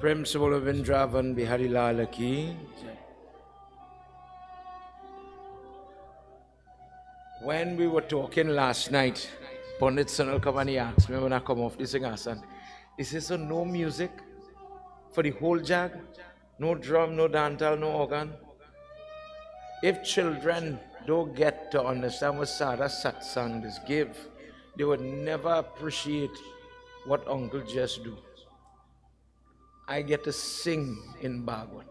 Prem Solo Vindravan Bihari Lala ki. When we were talking last night, Pandit Sanal Kamani asked me when I come off the Singhasan, he says, so no music for the whole jag? No drum, no dantal, no organ? If children don't get to understand what Sada Satsang is give, they would never appreciate what Uncle just do. I get to sing in Bhagwat.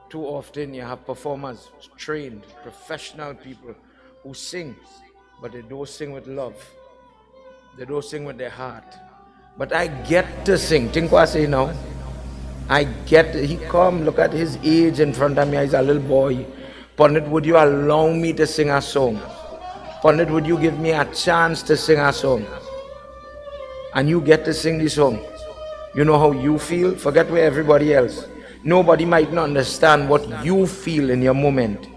Too often you have performers, trained, professional people who sing, but they don't sing with love. They don't sing with their heart. But I get to sing. Think what I say now. He come, look at his age in front of me, he's a little boy. Pandit, would you allow me to sing a song? Pandit, would you give me a chance to sing a song? And you get to sing the song. You know how you feel? Forget where everybody else. Nobody might not understand what you feel in your moment.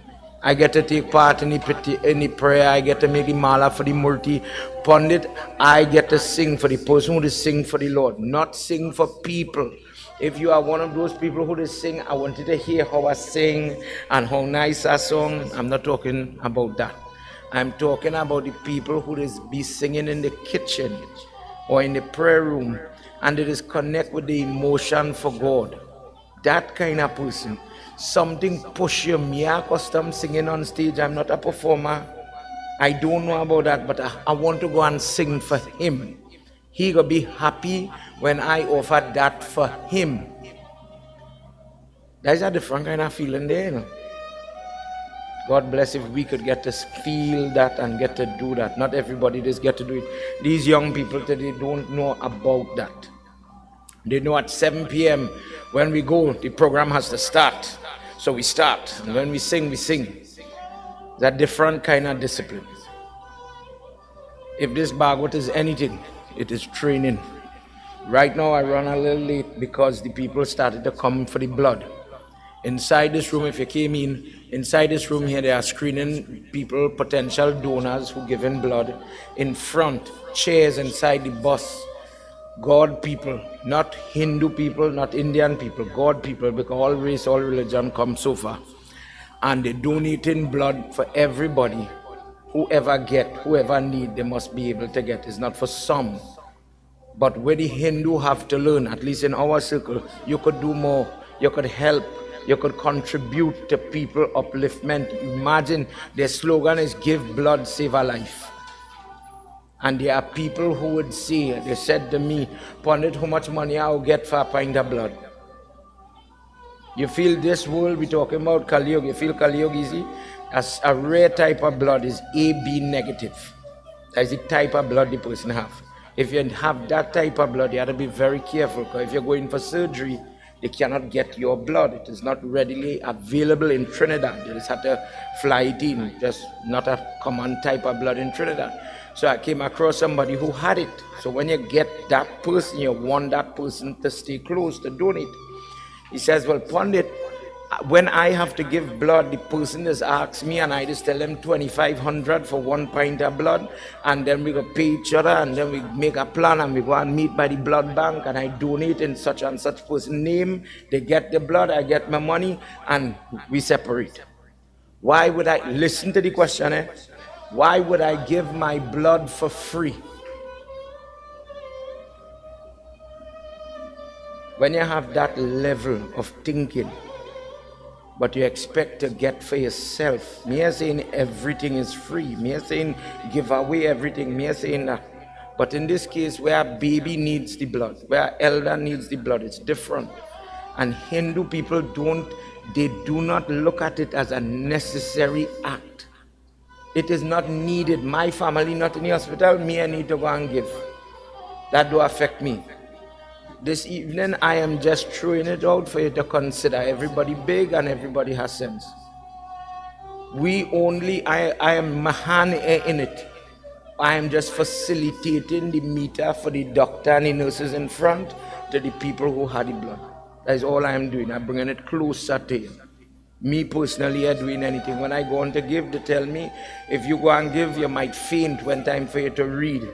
I get to take part in the prayer. I get to make the mala for the multi. Pandit, I get to sing for the person who is sing for the Lord, not sing for people. If you are one of those people who is sing, I want you to hear how I sing and how nice I song. I'm not talking about that. I'm talking about the people who is be singing in the kitchen or in the prayer room, and it is connect with the emotion for God. That kind of person. Something push you. Me, I custom singing on stage. I'm not a performer. I don't know about that, but I want to go and sing for him. He gonna be happy when I offer that for him. There's a different kind of feeling there, you know. God bless if we could get to feel that and get to do that. Not everybody just get to do it. These young people today don't know about that. They know at 7 p.m. when we go, the program has to start. So we start. And when we sing, we sing. That different kind of discipline. If this Bhagwat is anything, it is training. Right now I run a little late because the people started to come for the blood. Inside this room, if you came in, inside this room here, they are screening people, potential donors who give in blood. In front, chairs inside the bus. God people, not Hindu people, not Indian people, God people, because all race, all religion come so far. And they donating blood for everybody. Whoever need, they must be able to get. It's not for some. But where the Hindu have to learn, at least in our circle, you could do more, you could help, you could contribute to people upliftment. Imagine their slogan is give blood, save a life. And there are people who would say, they said to me, Pandit, how much money I'll get for a pint of blood? You feel this world, we're talking about Kali Yuga, you feel Kali Yuga easy? As a rare type of blood is AB negative. That's the type of blood the person have. If you have that type of blood, you have to be very careful, because if you're going for surgery, they cannot get your blood. It is not readily available in Trinidad. You just have to fly it in, just not a common type of blood in Trinidad. So I came across somebody who had it. So when you get that person, you want that person to stay close, to donate. He says, well, Pandit, when I have to give blood, the person just asks me and I just tell them 2,500 for 1 pint of blood, and then we go pay each other, and then we make a plan and we go and meet by the blood bank, and I donate in such and such person's name. They get the blood, I get my money, and we separate. Why would I, listen to the question, eh? Why would I give my blood for free? When you have that level of thinking, but you expect to get for yourself, me are saying everything is free. Me are saying give away everything. Me are saying that. But in this case, where a baby needs the blood, where an elder needs the blood, it's different. And Hindu people do not look at it as a necessary act. It is not needed. My family not in the hospital, me I need to go and give. That do affect me. This evening I am just throwing it out for you to consider. Everybody big and everybody has sense. I am Mahan in it. I am just facilitating the meter for the doctor and the nurses in front to the people who had the blood. That is all I am doing. I'm bringing it closer to you. Me personally are doing anything. When I go on to give, they tell me, if you go and give, you might faint when time for you to read.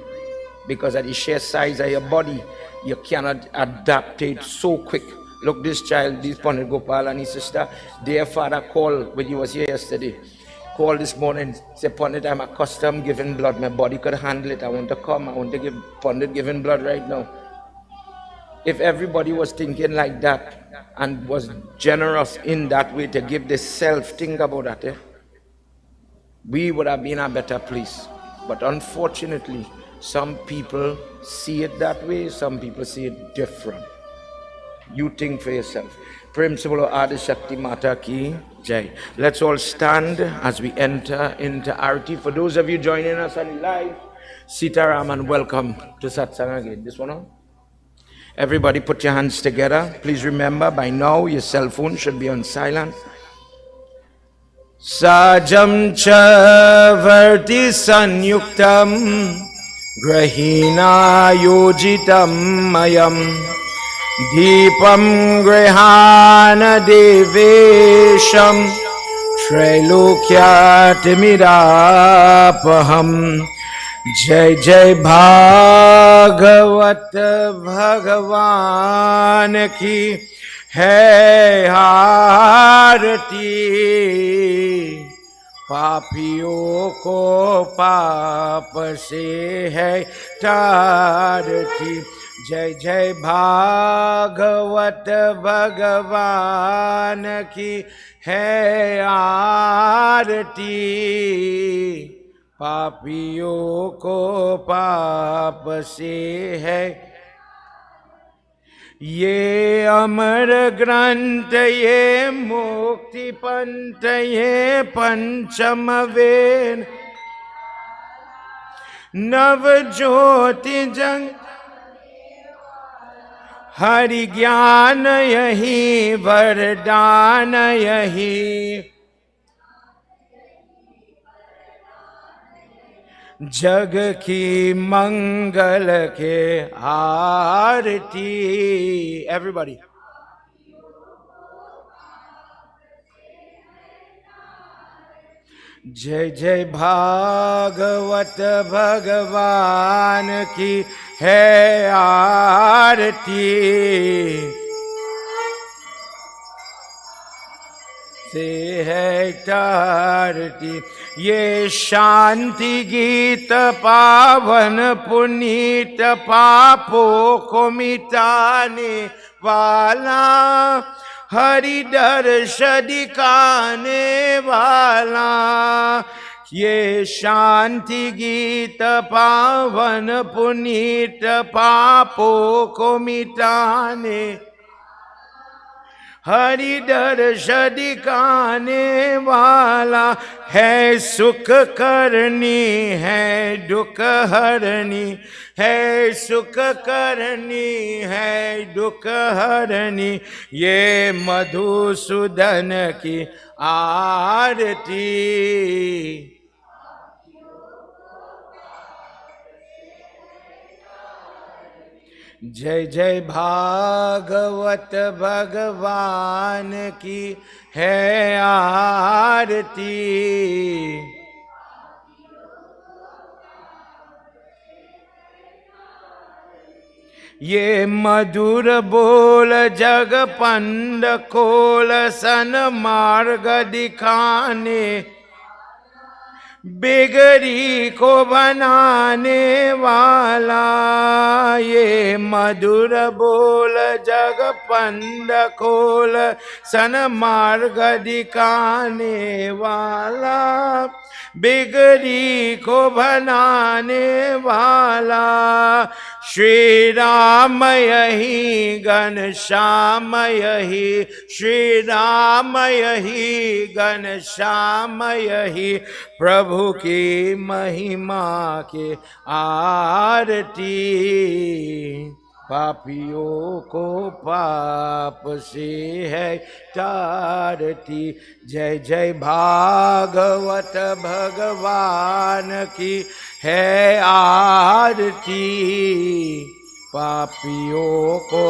Because of the sheer size of your body, You cannot adapt it so quick. Look, this child, this Pandit Gopal and his sister, their father called when he was here yesterday. Called this morning, said, Pandit, I'm accustomed giving blood. My body could handle it. I want to come. I want to give Pandit giving blood right now. If everybody was thinking like that and was generous in that way to give the self, think about that, we would have been in a better place. But unfortunately, some people see it that way, some people see it different. You think for yourself. Principle of Adi Shakti Mata Ki Jai. Let's all stand as we enter into Arati. For those of you joining us on live, Sitaram and welcome to Satsang again. This one on? Everybody put your hands together. Please remember, by now your cell phone should be on silent. Sajam cha varti sanyuktam grahina yojitam mayam Deepam grihana devesham Trailokyatmirapaham Jai Jai Bhagwat Bhagwan ki hai आरती पापियों को पाप से है तारती जय जय भागवत भगवान की है आरती पापियों को पाप से है ये अमर ग्रंथ ये मुक्ति पंथ ये पंचम वेद नव ज्योति जंग हरि ज्ञान यही वरदान यही जग की मंगल के आरती everybody जय जय भागवत भगवान की है आरती से है तारती ये शांति गीत पावन पुनीत पापों को मिटाने वाला हरि दर्श दिखाने वाला ये शांति गीत पावन पुनीत पापों को मिटाने हरि दर्श दिखाने वाला है सुख करनी है दुख हरनी है सुख करनी है दुख हरनी ये मधुसूदन की आरती जय जय भागवत भगवान की है आरती ये मधुर बोल जग पंड खोल सन मार्ग दिखाने बिगड़ी को बनाने वाला ये मधुर बोल जग पंड खोल सन मार्ग दिखाने वाला बिगड़ी को बनाने वाला श्री राम यही घनश्याम यही श्री राम यही घनश्याम यही प्रभु की महिमा के आरती पापियों को पाप से है तारती जय जय भागवत भगवान की है आरती पापियों को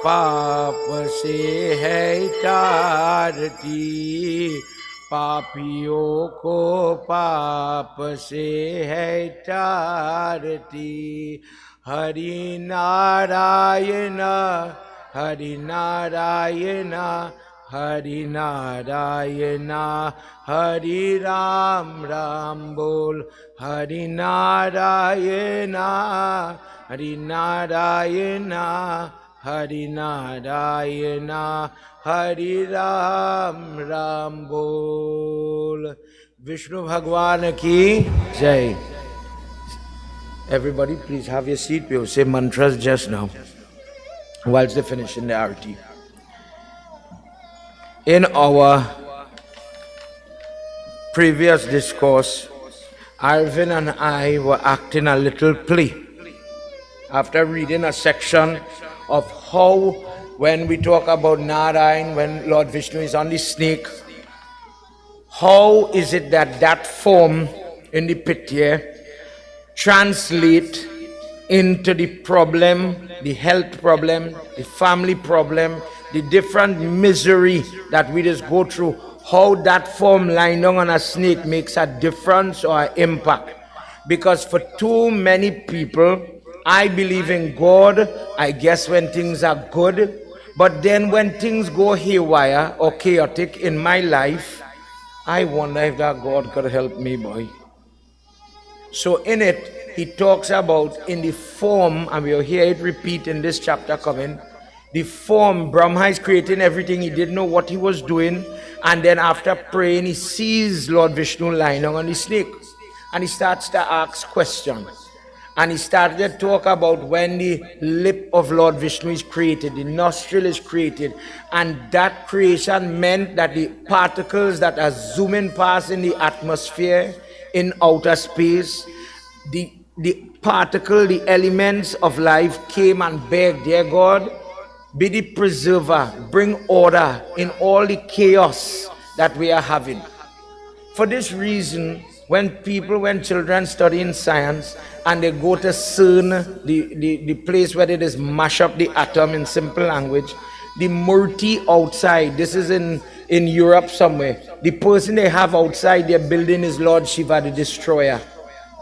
पाप से है तारती पापियों को पाप से है तारती Hari Narayana, Hari Narayana, Hari Narayana, Hari Ram Ram Bol, Hari Narayana, Hari Narayana, Hari Narayana, Hari Ram Ram Bol. Vishnu Bhagwan ki Jai. Everybody, please have your seat. We will say mantras just now, whilst they finish in the arati. In our previous discourse, Arvin and I were acting a little play after reading a section of how, when we talk about Narayan, when Lord Vishnu is on the snake, how is it that that form in the pitya translate into the problem, the health problem, the family problem, the different misery that we just go through, how that form lying down on a snake makes a difference or an impact. Because for too many people, I believe in God, I guess when things are good, but then when things go haywire or chaotic in my life, I wonder if that God could help me, boy. So in it, he talks about in the form, and we'll hear it repeat in this chapter coming, the form, Brahma is creating everything, he didn't know what he was doing, and then after praying, he sees Lord Vishnu lying on the snake, and he starts to ask questions. And he started to talk about when the lip of Lord Vishnu is created, the nostril is created, and that creation meant that the particles that are zooming past in the atmosphere, in outer space, the particle, the elements of life came and begged, dear God, be the preserver, bring order in all the chaos that we are having. For this reason, when children study in science and they go to CERN, the place where they just mash up the atom in simple language, the murti outside, this is in Europe somewhere, the person they have outside their building is Lord Shiva, the destroyer,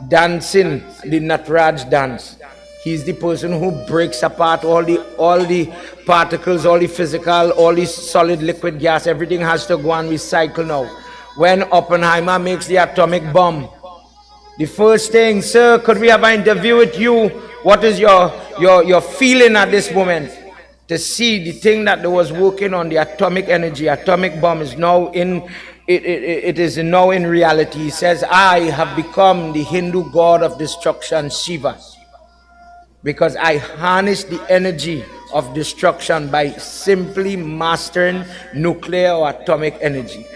dancing the Natraj dance. He's the person who breaks apart all the particles, all the physical, all the solid, liquid, gas, everything has to go and recycle now. When Oppenheimer makes the atomic bomb, the first thing, sir, could we have an interview with you? What is your feeling at this moment? To see the thing that they was working on, the atomic energy, atomic bomb is now it is now in reality. He says, I have become the Hindu god of destruction, Shiva, because I harness the energy of destruction by simply mastering nuclear or atomic energy.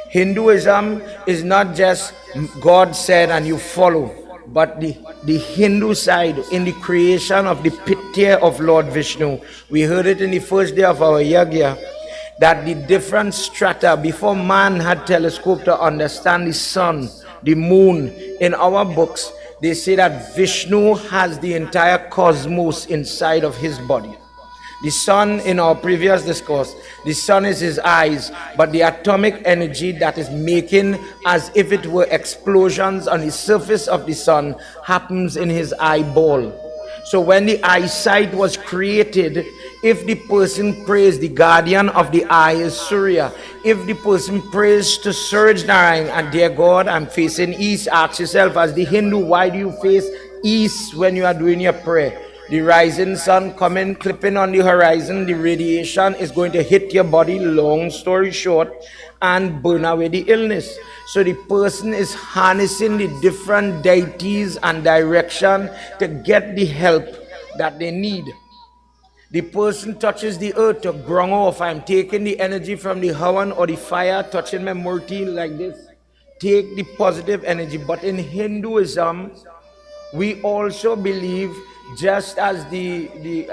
Hinduism is not just God said and you follow, but the Hindu side in the creation of the pitya of Lord Vishnu. We heard it in the first day of our yagna, that the different strata, before man had telescope to understand the sun, the moon, in our books, they say that Vishnu has the entire cosmos inside of his body. The sun, in our previous discourse, the sun is his eyes, but the atomic energy that is making as if it were explosions on the surface of the sun happens in his eyeball. So when the eyesight was created, if the person prays, the guardian of the eye is Surya. If the person prays to Suraj Narayan, and dear God, I'm facing east, ask yourself as the Hindu, why do you face east when you are doing your prayer? The rising sun coming, clipping on the horizon, the radiation is going to hit your body, long story short, and burn away the illness. So the person is harnessing the different deities and direction to get the help that they need. The person touches the earth to ground off. I'm taking the energy from the Havan or the fire, touching my murti like this. Take the positive energy. But in Hinduism, we also believe, just as I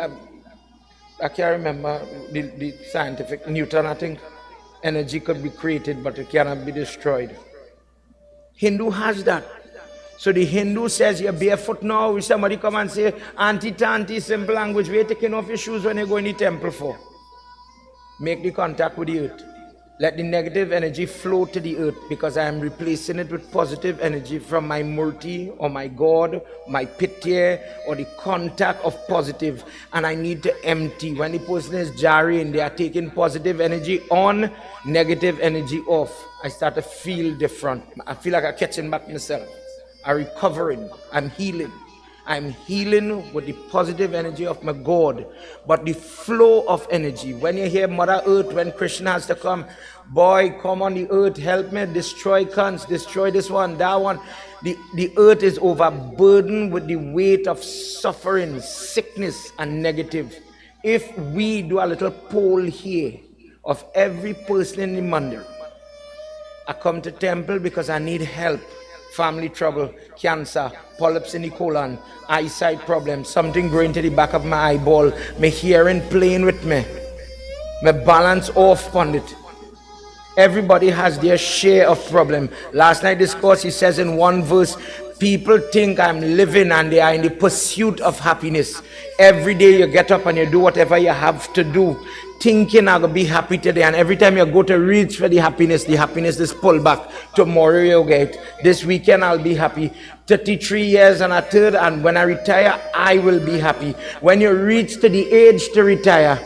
can't remember the scientific, Newton, I think, energy could be created, but it cannot be destroyed. Hindu has that. So the Hindu says, you're barefoot now. If somebody come and say, auntie, simple language, where you taking off your shoes when you go in the temple for? Make the contact with the earth. Let the negative energy flow to the earth, because I am replacing it with positive energy from my murti or my God, my pitya, or the contact of positive. And I need to empty. When the person is jarring, they are taking positive energy on, negative energy off. I start to feel different. I feel like I'm catching back myself. I'm recovering. I'm healing. I'm healing with the positive energy of my God. But the flow of energy, when you hear Mother Earth, when Krishna has to come, boy, come on the earth, help me, destroy cunts, destroy this one, that one. The earth is overburdened with the weight of suffering, sickness, and negative. If we do a little poll here of every person in the mandir, I come to temple because I need help. Family trouble, cancer, polyps in the colon, eyesight problems, something growing to the back of my eyeball, my hearing playing with me, my balance off on it. Everybody has their share of problem. Last night discourse, he says in one verse, people think I'm living and they are in the pursuit of happiness. Every day you get up and you do whatever you have to do, thinking I'm going to be happy today. And every time you go to reach for the happiness is pulled back. Tomorrow you get. This weekend I'll be happy. 33 years and a third, and when I retire, I will be happy. When you reach to the age to retire,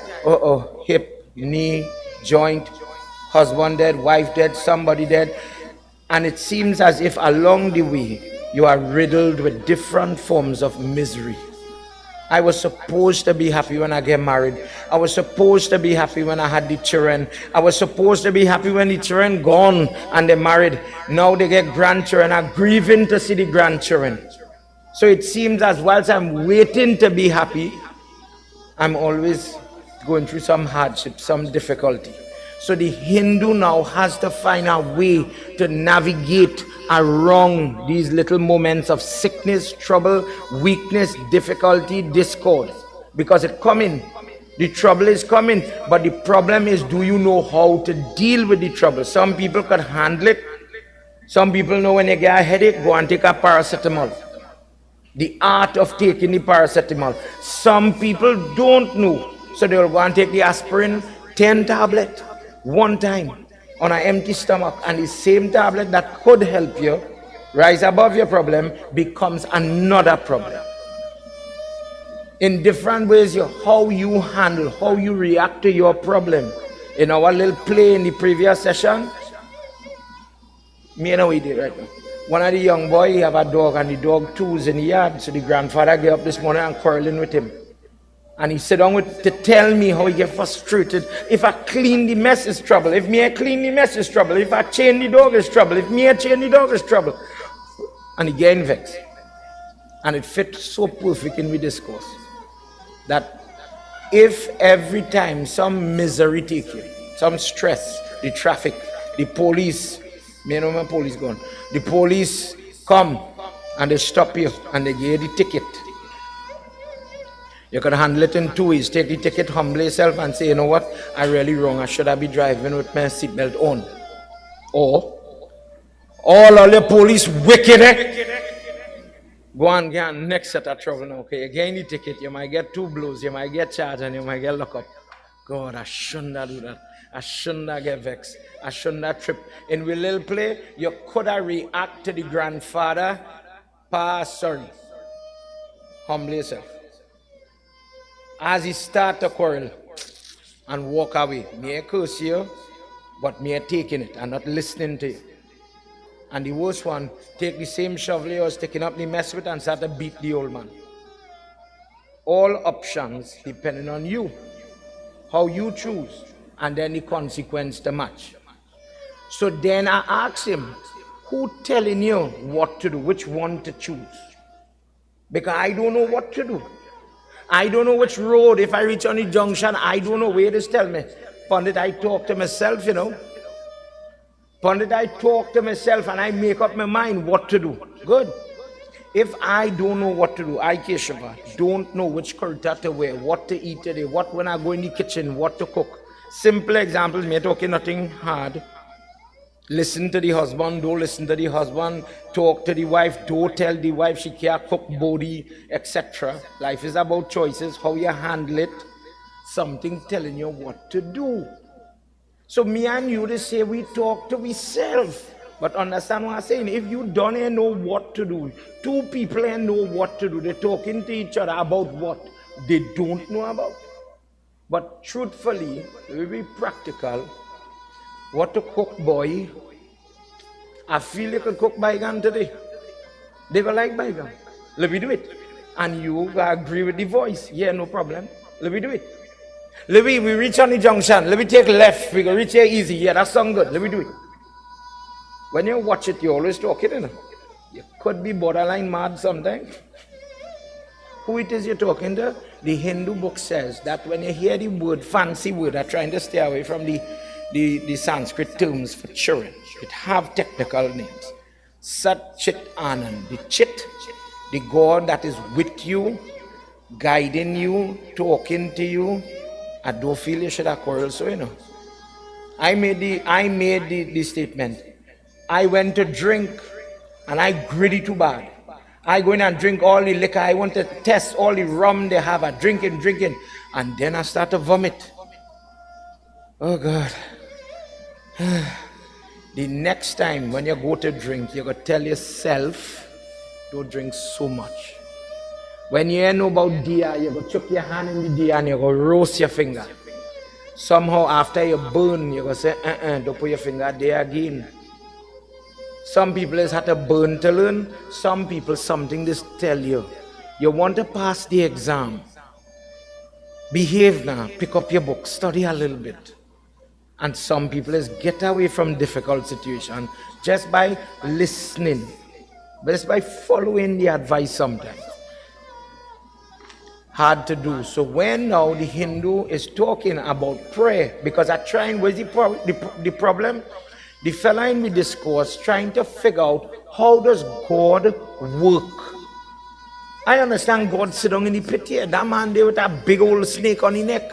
hip, knee, joint, husband dead, wife dead, somebody dead. And it seems as if along the way, you are riddled with different forms of misery. I was supposed to be happy when I get married. I was supposed to be happy when I had the children. I was supposed to be happy when the children gone and they married. Now they get grandchildren. I'm grieving to see the grandchildren. So it seems as whilst I'm waiting to be happy, I'm always going through some hardship, some difficulty. So the Hindu now has to find a way to navigate around these little moments of sickness, trouble, weakness, difficulty, discord. Because it's coming. The trouble is coming. But the problem is, do you know how to deal with the trouble? Some people can handle it. Some people know when they get a headache, go and take a paracetamol. The art of taking the paracetamol. Some people don't know. So they will go and take the aspirin, 10 tablets. One time on an empty stomach, and the same tablet that could help you rise above your problem becomes another problem. In different ways, how you handle, how you react to your problem. In our little play in the previous session, me and we did right now. One of the young boys, he have a dog, and the dog too is in the yard. So the grandfather get up this morning and quarreling with him. And he sit down to tell me how he get frustrated. If I clean the mess is trouble. If me I clean the mess is trouble. If I chain the dog is trouble. If me I chain the dog is trouble. And he get vexed. And it fit so perfect in my discourse. That if every time some misery take you, some stress, the traffic, the police, me know my police gone. The police come and they stop you and they give you the ticket. You can handle it in two ways. Take the ticket, humble yourself and say, you know what, I really wrong. I should have been driving with my seatbelt on. Or, all your police wicked, go and get next set of trouble now. Okay, you gain the ticket, you might get 2 blows, you might get charged and you might get locked up. God, I shouldn't have do that. I shouldn't have get vexed. I shouldn't have trip. In we little play, you could have react to the grandfather. Sorry. Humble yourself. As he start to quarrel and walk away, me I curse you, but me I taking it and not listening to you. And the worst one, take the same shovel you was taking up the mess with and start to beat the old man. All options depending on you, how you choose, and then the consequence to match. So then I ask him, who telling you what to do, which one to choose? Because I don't know what to do. I don't know which road. If I reach on the junction, I don't know where to tell me. Pandit, I talk to myself, you know. Pandit, I talk to myself and I make up my mind what to do. Good. If I don't know what to do, I, Keshava, don't know which kurta to wear, what to eat today, what when I go in the kitchen, what to cook. Simple examples, me talking nothing hard. Listen to the husband, don't listen to the husband. Talk to the wife, don't tell the wife she can't cook body, etc. Life is about choices, how you handle it. Something telling you what to do. So me and you, they say we talk to ourselves. But understand what I'm saying? If you don't know what to do, two people know what to do. They're talking to each other about what they don't know about. But truthfully, we be practical. What to cook, boy? I feel you could cook bygone today. They go like bygone. Let me do it. And you agree with the voice. Yeah, no problem. Let me do it. Let me, we reach on the junction. Let me take left. We go reach here easy. Yeah, that sound good. Let me do it. When you watch it, you always talking, you know. You could be borderline mad sometimes. Who it is you're talking to? The Hindu book says that when you hear the word, fancy word, are trying to stay away from the Sanskrit terms for children. It have technical names. Sat Chit Anand. The Chit, the God that is with you, guiding you, talking to you. I don't feel you should have quarreled, so you know. I made the statement. I went to drink and I greedy too bad. I go in and drink all the liquor. I want to test all the rum they have. I drinking. And then I start to vomit. Oh God. The next time when you go to drink, you're going to tell yourself, don't drink so much. When you know about Dia, you're going to chuck your hand in the Dia and you're going to roast your finger. Somehow after you burn, you're going to say, don't put your finger there again. Some people has had to burn to learn. Some people something just tell you. You want to pass the exam. Behave now. Pick up your book. Study a little bit. And some people is get away from difficult situation just by listening. Just by following the advice sometimes. Hard to do. So when now the Hindu is talking about prayer, because I trying, where's the problem? The fella in the discourse trying to figure out how does God work. I understand God sit down in the pit here. That man there with a big old snake on his neck.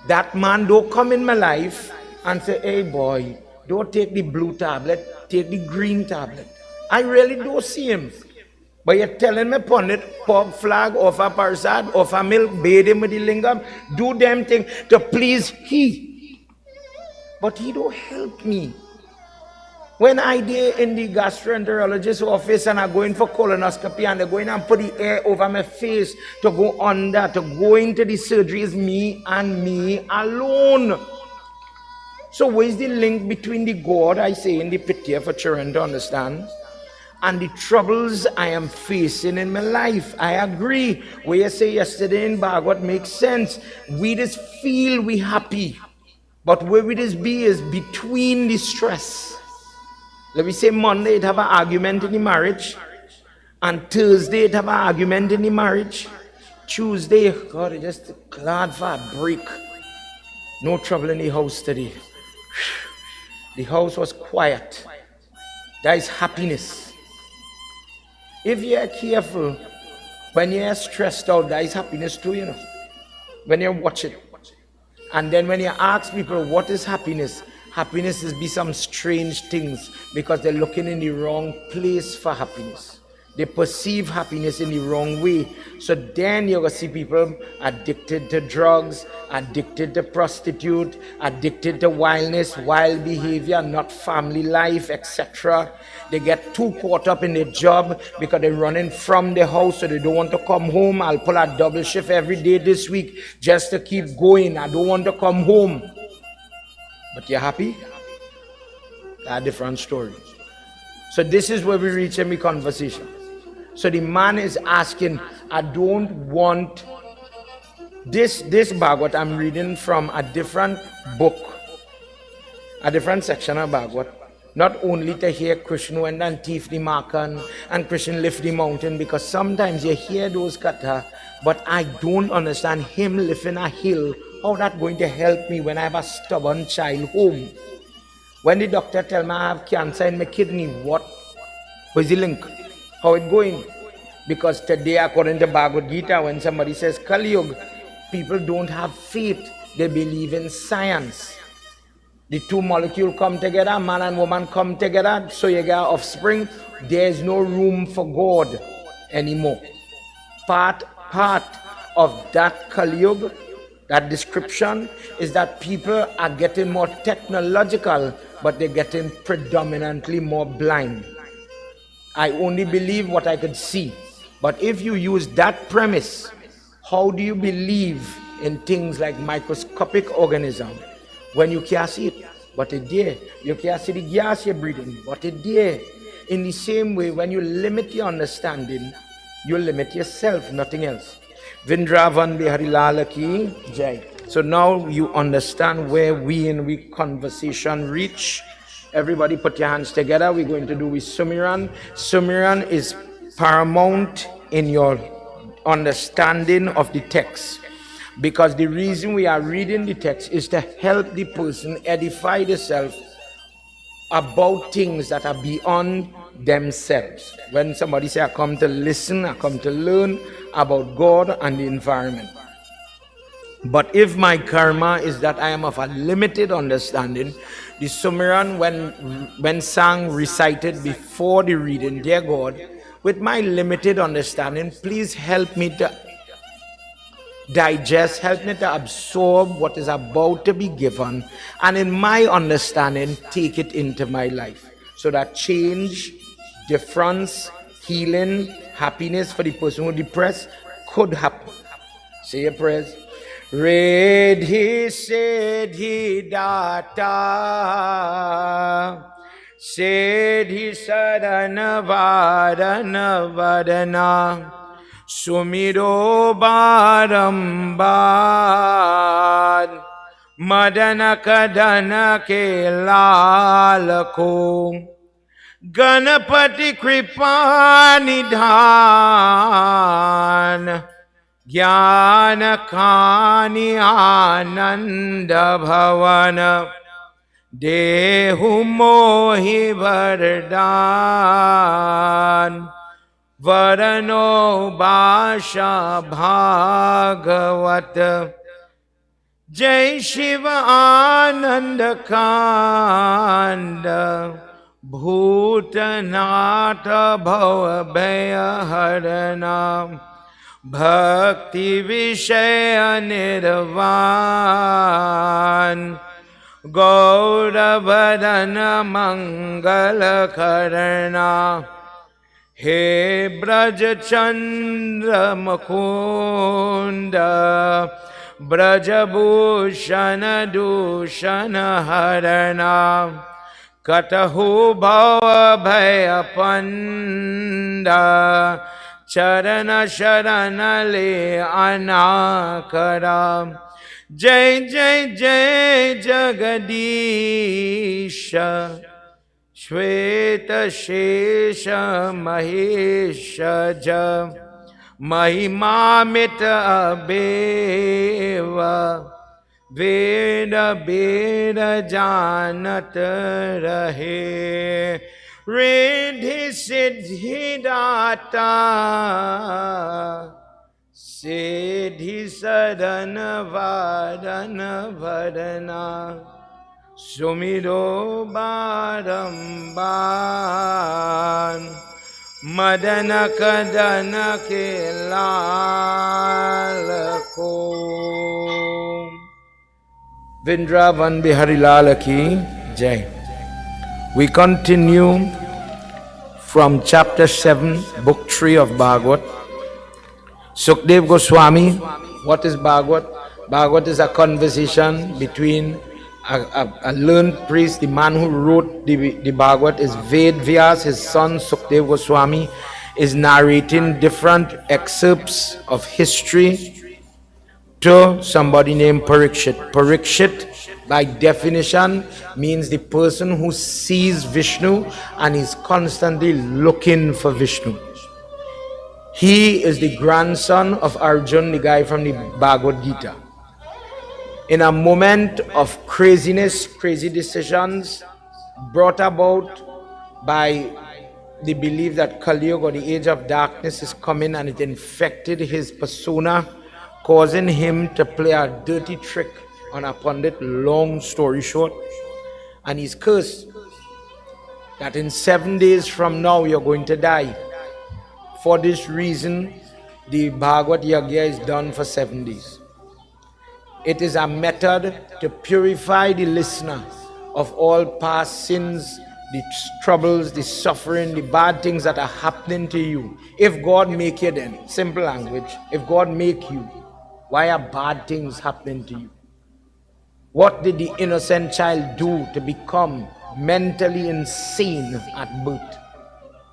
That man don't come in my life and say, hey boy, don't take the blue tablet, take the green tablet. I really don't see him. But you're telling me pundit, pop flag, offer parsad, offer milk, bathe him with the lingam, do them thing to please he. But he don't help me. When I did in the gastroenterologist's office and I'm going for colonoscopy and they're going and put the air over my face to go under, to go into the surgery is me and me alone. So where's the link between the God I say in the pit here for children to understand and the troubles I am facing in my life? I agree. What you say yesterday in Bhagwat makes sense. We just feel we happy. But where we just be is between the stress. Let me say Monday it have an argument in the marriage. And Thursday it have an argument in the marriage. Tuesday, God, it just glad for a break. No trouble in the house today. The house was quiet. There is happiness. If you are careful, when you are stressed out, there is happiness too, you know. When you watch it. And then when you ask people, what is happiness? Happiness is be some strange things because they're looking in the wrong place for happiness. They perceive happiness in the wrong way. So then you're going to see people addicted to drugs, addicted to prostitute, addicted to wildness, wild behavior, not family life, etc. They get too caught up in their job because they're running from the house so they don't want to come home. I'll pull a double shift every day this week just to keep going. I don't want to come home. But you're happy? That's a different story. So this is where we reach in the conversation. So the man is asking, I don't want this Bhagwat I'm reading from a different book, a different section of Bhagwat. Not only to hear Krishna went and thief the Makan and Krishna lift the mountain, because sometimes you hear those katha, but I don't understand him lifting a hill. How that going to help me when I have a stubborn child home? When the doctor tell me I have cancer in my kidney, what? Where's the link? How it going? Because today, according to Bhagavad Gita, when somebody says Kali Yuga, people don't have faith. They believe in science. The two molecules come together, man and woman come together, so you get offspring. There's no room for God anymore. Part of that Kali Yuga, That description is that people are getting more technological, but they're getting predominantly more blind. I only believe what I could see. But if you use that premise, how do you believe in things like microscopic organism when you can't see it, but it's there? You can't see the gas you're breathing, but it's there. In the same way, when you limit your understanding, you limit yourself, nothing else. Vindravan Bihari Lala ki jai. So now you understand where we conversation reach. Everybody put your hands together. We're going to do with Sumiran. Sumiran is paramount in your understanding of the text, because the reason we are reading the text is to help the person edify themselves about things that are beyond themselves. When somebody say, I come to listen, I come to learn about God and the environment. But if my karma is that I am of a limited understanding, the Sumiran, when sang recited before the reading, dear God, with my limited understanding, please help me to digest, help me to absorb what is about to be given, and in my understanding, take it into my life, so that change, difference, healing, happiness for the person who is depressed could happen. Say your prayers. Redhi Siddhi Data Siddhi Sadana Vadana Vadana Sumiro Barambar Madana Kadana Kelalako Ganapati Kripanidhan Jnana Kani Ananda Bhavana Dehu Mohi Vardhan Varano Basha Bhagavata Jai Shiva Ananda Kanda Bhutanata Bhava Bhaya Harana Bhakti Vishaya Nirvan Gauravadana Mangala Karana He Braja Chandra Makunda Braja Bhushana Dushana Harana Katahu Bhava Bhaya Panda Charana Sharana Le Anakara Jai Jai Jai Jagadisha Shweta Shesha Mahesha Ja Mahima Mita Abeva Veda Veda Janat Rahe Riddhi Siddhi Data Siddhi Sadana Vadana Vadana Sumiro Baramban Madana Kadana Kelalako. Vindravan Bihari Lala ki jai. We continue from chapter 7, book 3 of Bhagwat. Sukdev Goswami, what is Bhagwat? Bhagwat is a conversation between a learned priest. The man who wrote the Bhagwat is Ved Vyas. His son Sukdev Goswami is narrating different excerpts of history to somebody named Parikshit. Parikshit, by definition, means the person who sees Vishnu and is constantly looking for Vishnu. He is the grandson of Arjun, the guy from the Bhagavad Gita. In a moment of craziness, crazy decisions brought about by the belief that Kali Yuga, or the age of darkness, is coming, and it infected his persona, causing him to play a dirty trick on a pundit, long story short. And he's cursed that in 7 days from now you're going to die. For this reason, the Bhagwat Yagna is done for 7 days. It is a method to purify the listener of all past sins, the troubles, the suffering, the bad things that are happening to you. If God make you then, simple language, if God make you, why are bad things happening to you? What did the innocent child do to become mentally insane at birth?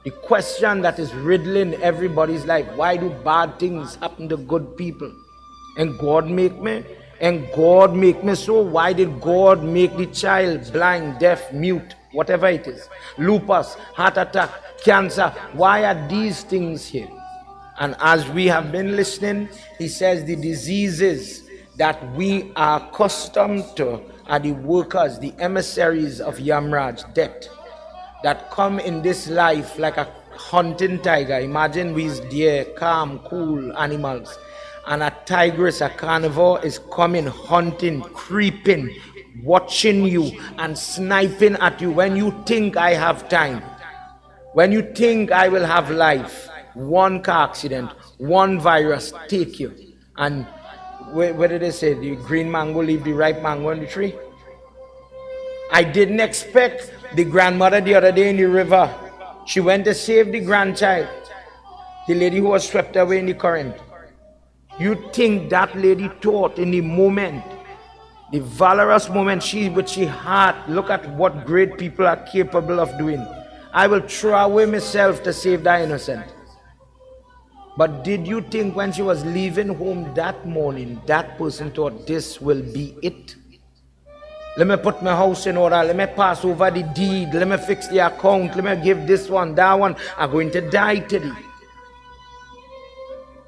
The question that is riddling everybody's life, why do bad things happen to good people? And God make me? And God make me so? Why did God make the child blind, deaf, mute, whatever it is? Lupus, heart attack, cancer. Why are these things here? And as we have been listening, he says the diseases that we are accustomed to are the workers, the emissaries of Yamraj, death, that come in this life like a hunting tiger. Imagine we's deer, calm, cool animals. And a tigress, a carnivore, is coming, hunting, creeping, watching you and sniping at you. When you think I have time, when you think I will have life, one car accident, one virus take you. And what did they say? The green mango leave the ripe mango on the tree? I didn't expect the grandmother the other day in the river. She went to save the grandchild, the lady who was swept away in the current. You think that lady thought in the moment, the valorous moment with she heart, look at what great people are capable of doing. I will throw away myself to save that innocent. But did you think when she was leaving home that morning, that person thought this will be it? Let me put my house in order, let me pass over the deed, let me fix the account, let me give this one, that one. I'm going to die today.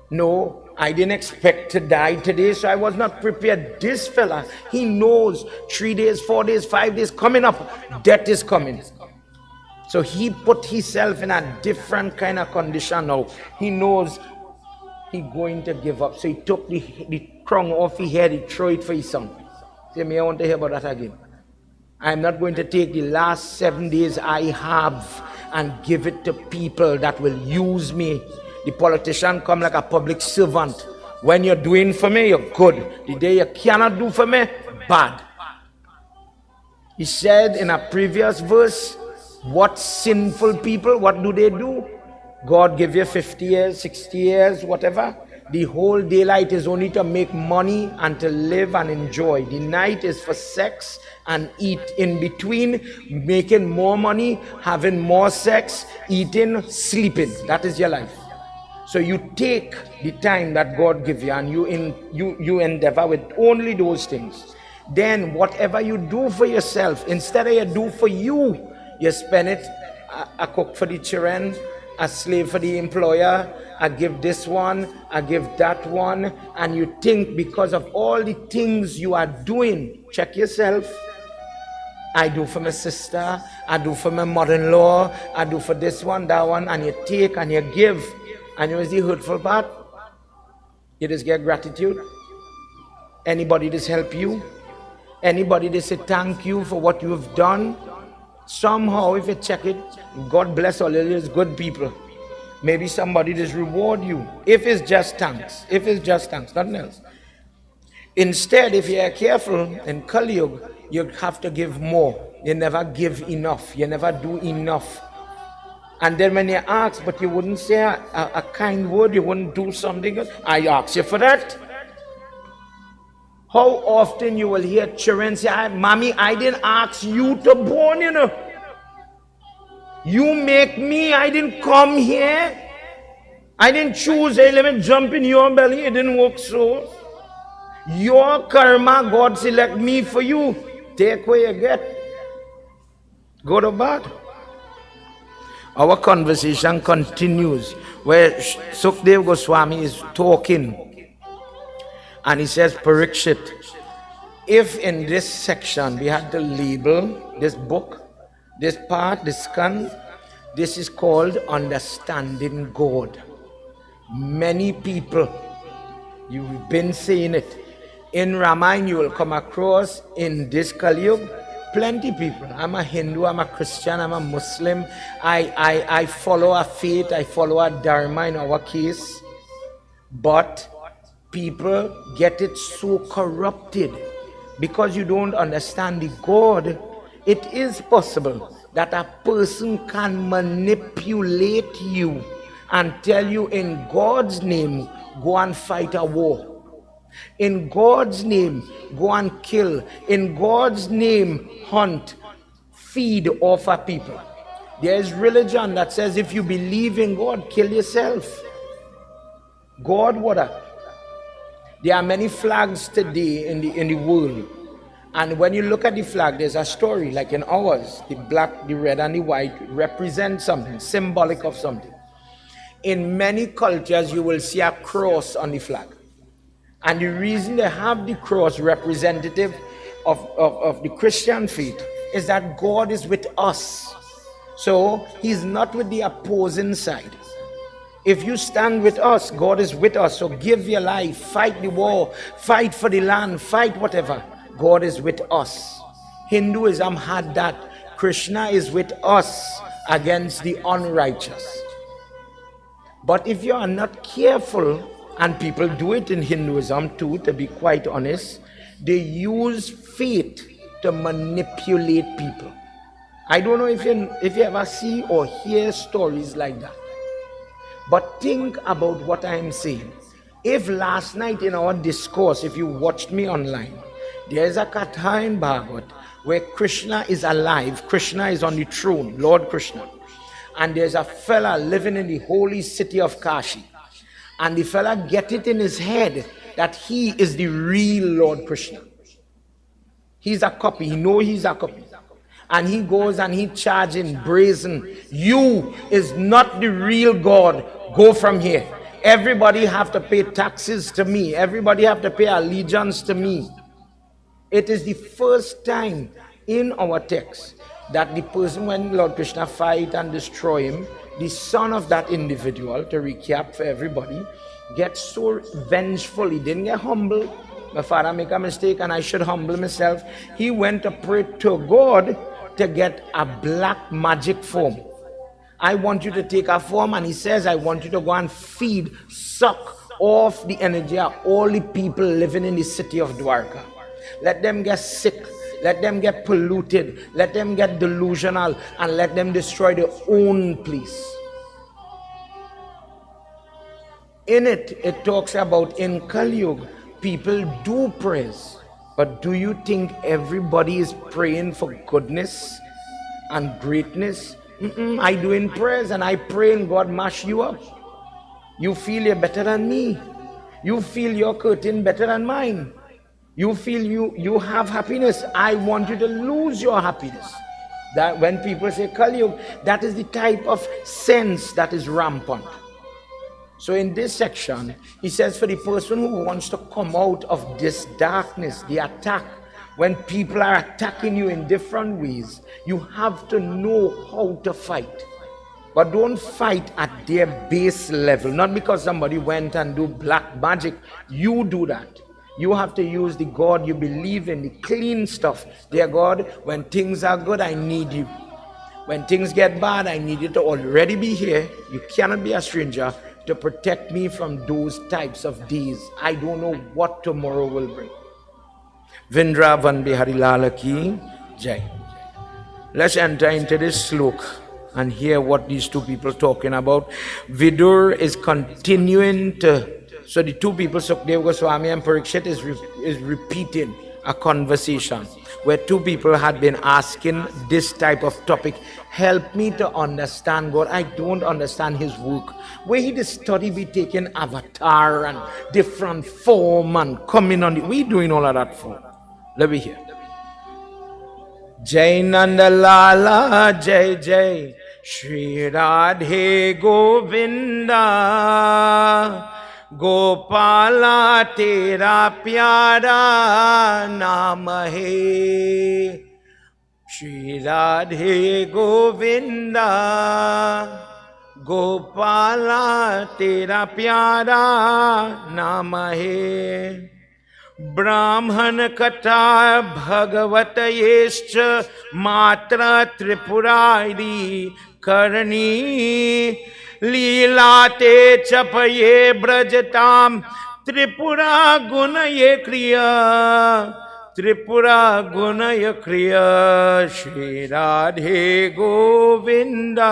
No, I didn't expect to die today, so I was not prepared. This fella, he knows 3 days, 4 days, 5 days coming up, death is coming. So he put himself in a different kind of condition now. He knows he's going to give up. So he took the crown off his head, he threw it for his son. Say, me, I want to hear about that again. I'm not going to take the last 7 days I have and give it to people that will use me. The politician come like a public servant. When you're doing for me, you're good. The day you cannot do for me, bad. He said in a previous verse, what sinful people, what do? God give you 50 years, 60 years, whatever. The whole daylight is only to make money and to live and enjoy. The night is for sex and eat. In between, making more money, having more sex, eating, sleeping. That is your life. So you take the time that God gives you and you endeavor with only those things. Then whatever you do for yourself, instead of you do for you, you spend it, I cook for the children, a slave for the employer, I give this one, I give that one, and you think because of all the things you are doing, check yourself. I do for my sister, I do for my mother-in-law, I do for this one, that one, and you take and you give. And you know the hurtful part? You just get gratitude. Anybody just help you? Anybody just say thank you for what you have done? Somehow, if you check it, God bless all of these good people. Maybe somebody just reward you. If it's just thanks. If it's just thanks, nothing else. Instead, if you are careful in Kali Yuga, you have to give more. You never give enough. You never do enough. And then when you ask, but you wouldn't say a kind word, you wouldn't do something else. I ask you for that. How often you will hear children say, Mommy, I didn't ask you to born, you know. You make me, I didn't come here. I didn't choose, hey, let me jump in your belly. It didn't work so. Your karma, God select me for you. Take what you get. Good or bad. Our conversation continues where Sukdev Goswami is talking and he says, Parikshit, if in this section we had to label this book, this part, this Skanda, this is called understanding God. Many people, you've been saying it, in Ramayana you will come across in this Kali Yuga, plenty people. I'm a Hindu, I'm a Christian, I'm a Muslim. I follow a faith, I follow a dharma in our case. But People get it so corrupted because you don't understand the God. It is possible that a person can manipulate you and tell you in God's name, go and fight a war. In God's name, go and kill. In God's name, hunt, feed, offer people. There is religion that says if you believe in God, kill yourself. God, what up? There are many flags today in the world. And when you look at the flag, there's a story. Like in ours, the black, the red, and the white represent something, symbolic of something. In many cultures, you will see a cross on the flag. And the reason they have the cross representative of the Christian faith is that God is with us. So he's not with the opposing side. If you stand with us, God is with us. So give your life, fight the war, fight for the land, fight whatever. God is with us. Hinduism had that. Krishna is with us against the unrighteous. But if you are not careful, and people do it in Hinduism too, to be quite honest, they use faith to manipulate people. I don't know if you ever see or hear stories like that. But think about what I am saying. If last night in our discourse, if you watched me online, there is a katha in Bhagwat where Krishna is alive, Krishna is on the throne, Lord Krishna. And there's a fella living in the holy city of Kashi. And the fella get it in his head that he is the real Lord Krishna. He's a copy, he knows he's a copy. And he goes and he charging brazen, you is not the real God, go from here. Everybody have to pay taxes to me. Everybody have to pay allegiance to me. It is the first time in our text that the person, when Lord Krishna fight and destroy him, the son of that individual, to recap for everybody, gets so vengeful. He didn't get humble. My father make a mistake and I should humble myself. He went to pray to God to get a black magic form. I want you to take a form, and he says, I want you to go and feed, suck off the energy of all the people living in the city of Dwarka. Let them get sick, let them get polluted, let them get delusional, and let them destroy their own place. In it, it talks about in Kali Yuga, people do praise. But do you think everybody is praying for goodness and greatness? I do in prayers, and I pray and God mash you up. You feel you're better than me. You feel your curtain better than mine. You feel you have happiness. I want you to lose your happiness. That when people say Kali Yuga, that is the type of sense that is rampant. So in this section, he says for the person who wants to come out of this darkness, the attack, when people are attacking you in different ways, you have to know how to fight. But don't fight at their base level. Not because somebody went and do black magic. You do that. You have to use the God you believe in, the clean stuff. Dear God, when things are good, I need you. When things get bad, I need you to already be here. You cannot be a stranger to protect me from those types of days. I don't know what tomorrow will bring. Vrindavan Bihari Lala ki Jai. Let's enter into this slok and hear what these two people talking about. Vidura is continuing to, so the two people, Sukadeva Goswami and Parikshit, is repeating a conversation where two people had been asking this type of topic. Help me to understand God. I don't understand his work. Where he did study be taking avatar and different form and coming on the, we doing all of that for. Let me hear. Jai Nanda Lala Jai Jai Shri Radhe Govinda Gopala Tera Pyara Naam Hai. Shri Radhe Govinda Gopala Tera Pyara Naam Hai. Brahman Katha Bhagwat Yescha Matra Tripurari Karni Leela Te Chapaye Brajatam Tripura Gunaya Kriya, Tripura Gunaya Kriya, Shri Radhe Govinda,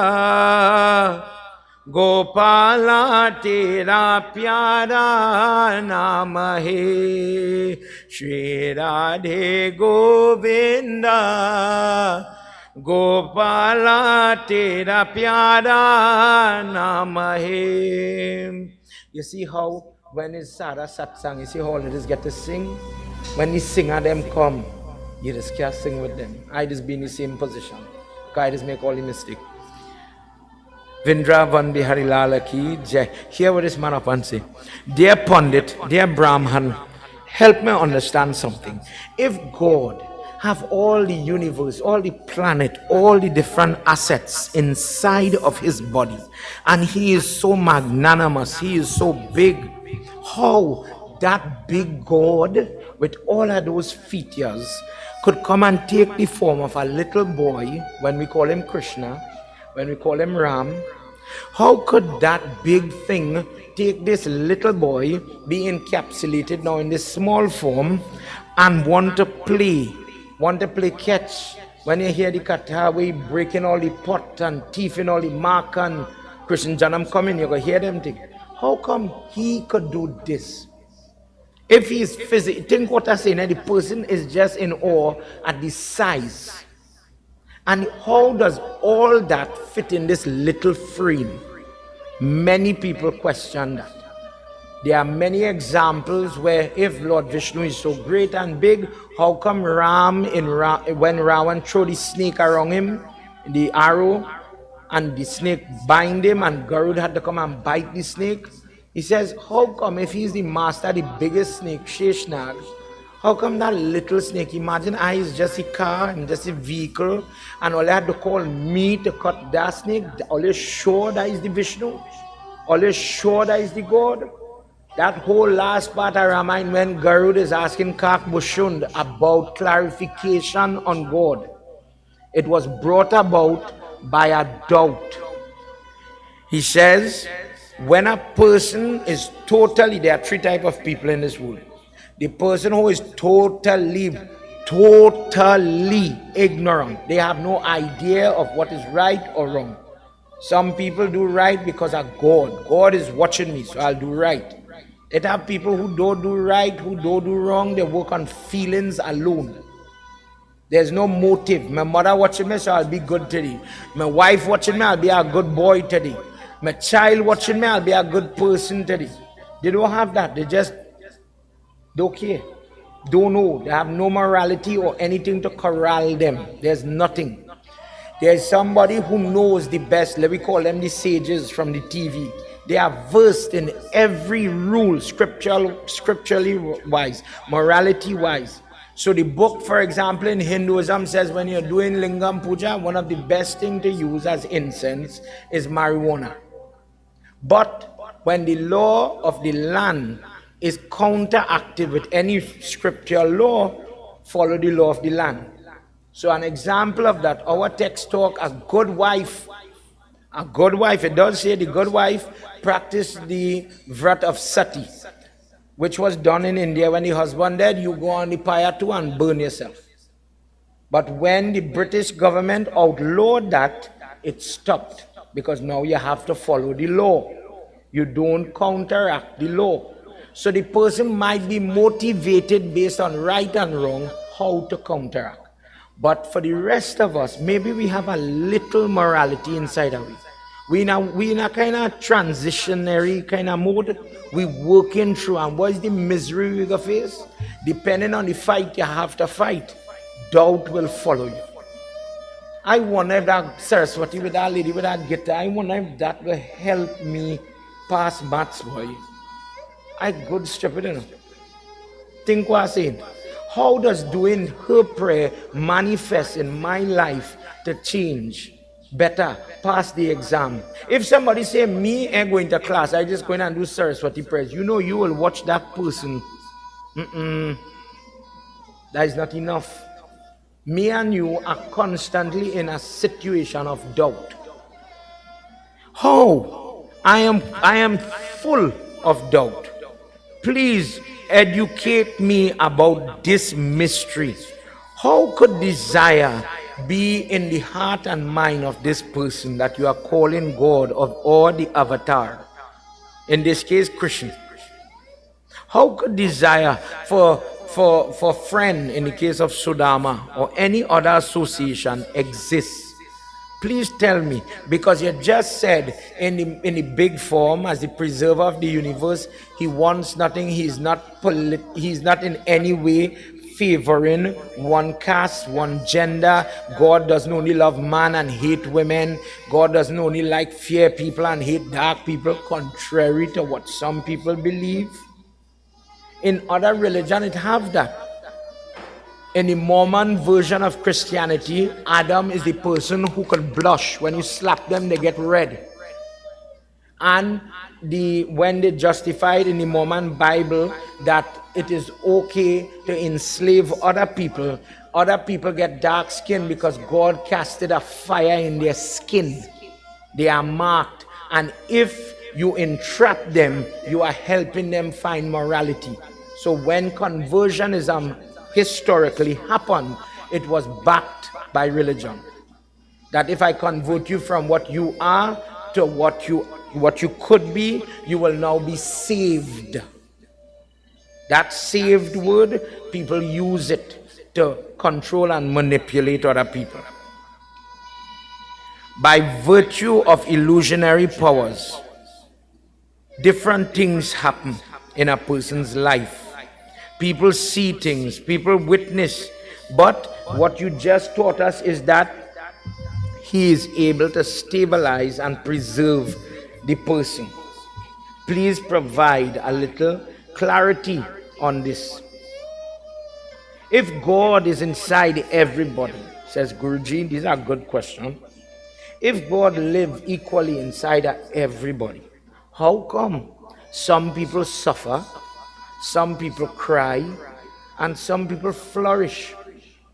Gopala Tera Pyara Naam hai, Shri Radhe Govinda, Gopala Tera Pyara Naam hai. You see how when it's Sada Satsang, you see how all of us get to sing? When the singer them come, you just can't sing with them. I just be in the same position. I just make all the mistake. Vrindavan Bihari Lala ki jai. Hear what this man up and say. Dear Pandit, dear Brahman, help me understand something. If God have all the universe, all the planet, all the different assets inside of his body, and he is so magnanimous, he is so big, how that big God with all of those features could come and take the form of a little boy, when we call him Krsna, when we call him Ram? How could that big thing take this little boy, be encapsulated now in this small form, and want to play catch? When you hear the kata, we breaking all the pot and thief in all the mark and Christian Janam coming, you're going to hear them think, how come he could do this? If he's physical, think what I'm saying, the person is just in awe at the size. And how does all that fit in this little frame? Many people question that. There are many examples where if Lord Vishnu is so great and big, how come Ram, when Ravan threw the snake around him, the arrow, and the snake bind him, and Garud had to come and bite the snake? He says, how come if he's the master, the biggest snake, Sheshnag, how come that little snake? Imagine I is just a car and just a vehicle, and all I had to call me to cut that snake. Always sure that is the Vishnu, always sure that is the God. That whole last part I remind when Garud is asking Kak Bushund about clarification on God. It was brought about by a doubt. He says, when a person is totally, there are three types of people in this world. The person who is totally ignorant. They have no idea of what is right or wrong. Some people do right because of God. God is watching me, so I'll do right. It have people who don't do right, who don't do wrong. They work on feelings alone. There's no motive. My mother watching me, so I'll be good today. My wife watching me, I'll be a good boy today. My child watching me, I'll be a good person today. They don't have that. They just don't care. Don't know. They have no morality or anything to corral them. There's nothing. There's somebody who knows the best. Let me call them the sages from the TV. They are versed in every rule, scripturally wise, morality wise. So the book, for example, in Hinduism says when you're doing Lingam Puja, one of the best things to use as incense is marijuana. But when the law of the land is counteracted with any scriptural law, follow the law of the land. So an example of that, our text talk, a good wife, it does say the good wife practiced the vrat of sati, which was done in India. When the husband died, you go on the pyre too and burn yourself. But when the British government outlawed that, it stopped, because now you have to follow the law. You don't counteract the law. So the person might be motivated based on right and wrong, how to counteract. But for the rest of us, maybe we have a little morality inside of it. We in a kind of transitionary kind of mode. We working through, and what is the misery we gonna face? Depending on the fight you have to fight, doubt will follow you. I wonder if that Saraswati with that lady with that guitar, I wonder if that will help me pass maths, boy. I good stupid, you know. Think what I'm saying. How does doing her prayer manifest in my life to change better, pass the exam? If somebody say, me ain't going to class, I just going and do Saraswati prayers, you know you will watch that person. That is not enough. Me and you are constantly in a situation of doubt. How? I am full of doubt. Please educate me about this mystery. How could desire be in the heart and mind of this person that you are calling God of or the avatar? In this case, Krishna. How could desire for friend in the case of Sudama or any other association exist? Please tell me, because you just said in the big form as the preserver of the universe, he wants nothing, he's not in any way favoring one caste, one gender. God doesn't only love man and hate women. God doesn't only like fair people and hate dark people, contrary to what some people believe. In other religion, it have that. In the Mormon version of Christianity, Adam is the person who could blush. When you slap them, they get red. And when they justified in the Mormon Bible that it is okay to enslave other people get dark skin because God casted a fire in their skin. They are marked. And if you entrap them, you are helping them find morality. So when conversionism historically happened, it was backed by religion. That if I convert you from what you are to what you could be, you will now be saved. That saved word, people use it to control and manipulate other people. By virtue of illusionary powers, different things happen in a person's life. People see things, people witness, but what you just taught us is that he is able to stabilize and preserve the person. Please provide a little clarity on this. If God is inside everybody, says Guruji, these are good questions. If God lives equally inside everybody, how come some people suffer, some people cry, and some people flourish?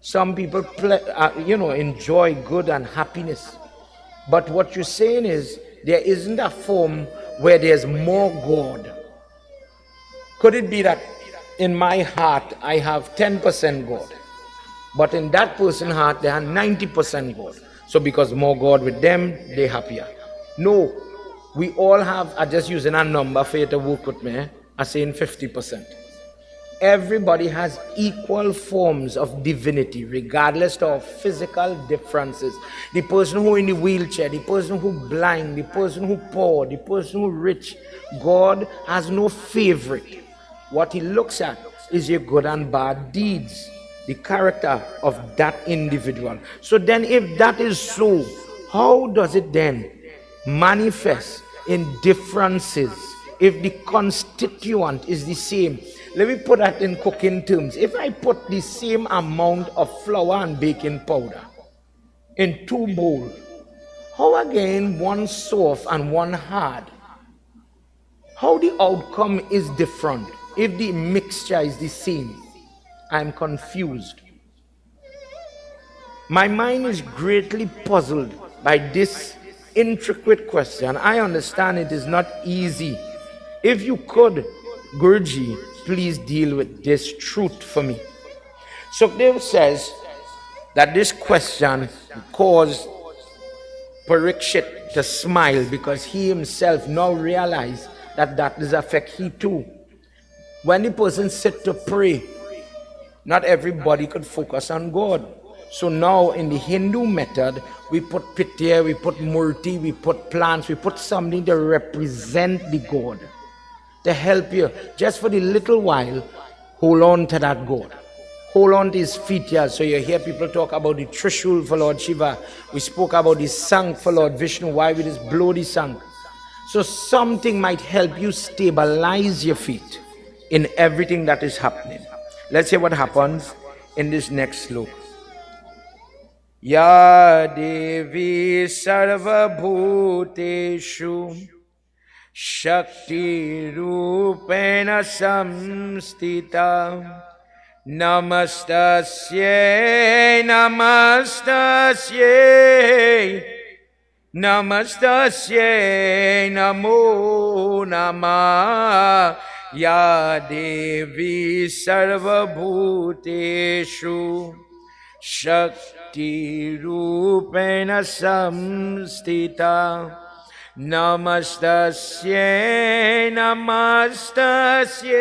Some people enjoy good and happiness. But what you're saying is there isn't a form where there's more God. Could it be that in my heart I have 10% God, but in that person's heart they have 90% God? So because more God with them, they're happier. No, we all have, I'm just using a number for you to work with me, I'm saying 50%. Everybody has equal forms of divinity, regardless of physical differences. The person who in the wheelchair, the person who blind, the person who poor, the person who rich, God has no favorite. What he looks at is your good and bad deeds, the character of that individual. So then if that is so, how does it then manifest in differences if the constituent is the same? Let me put that in cooking terms. If I put the same amount of flour and baking powder in two bowls, how again one soft and one hard? How the outcome is different if the mixture is the same? I'm confused. My mind is greatly puzzled by this intricate question. I understand it is not easy. If you could, Guruji, please deal with this truth for me. Sukhdev says that this question caused Parikshit to smile because he himself now realized that that does affect he too. When the person sit to pray, not everybody could focus on God. So now in the Hindu method, we put pitya, we put murti, we put plants, we put something to represent the God, to help you just for the little while. Hold on to that God. Hold on to his feet here. So you hear people talk about the Trishul for Lord Shiva. We spoke about the Sank for Lord Vishnu. Why we just blow the Sank? So something might help you stabilize your feet in everything that is happening. Let's see what happens in this next sloka. Ya Devi Sarva Bhuteshu Shakti Rupena Samstita Namastasye Namastasye Namastasye Namo Namah Ya Devi Sarva Bhuteshu Shakti Rupena Samstita Namastasye Namastasye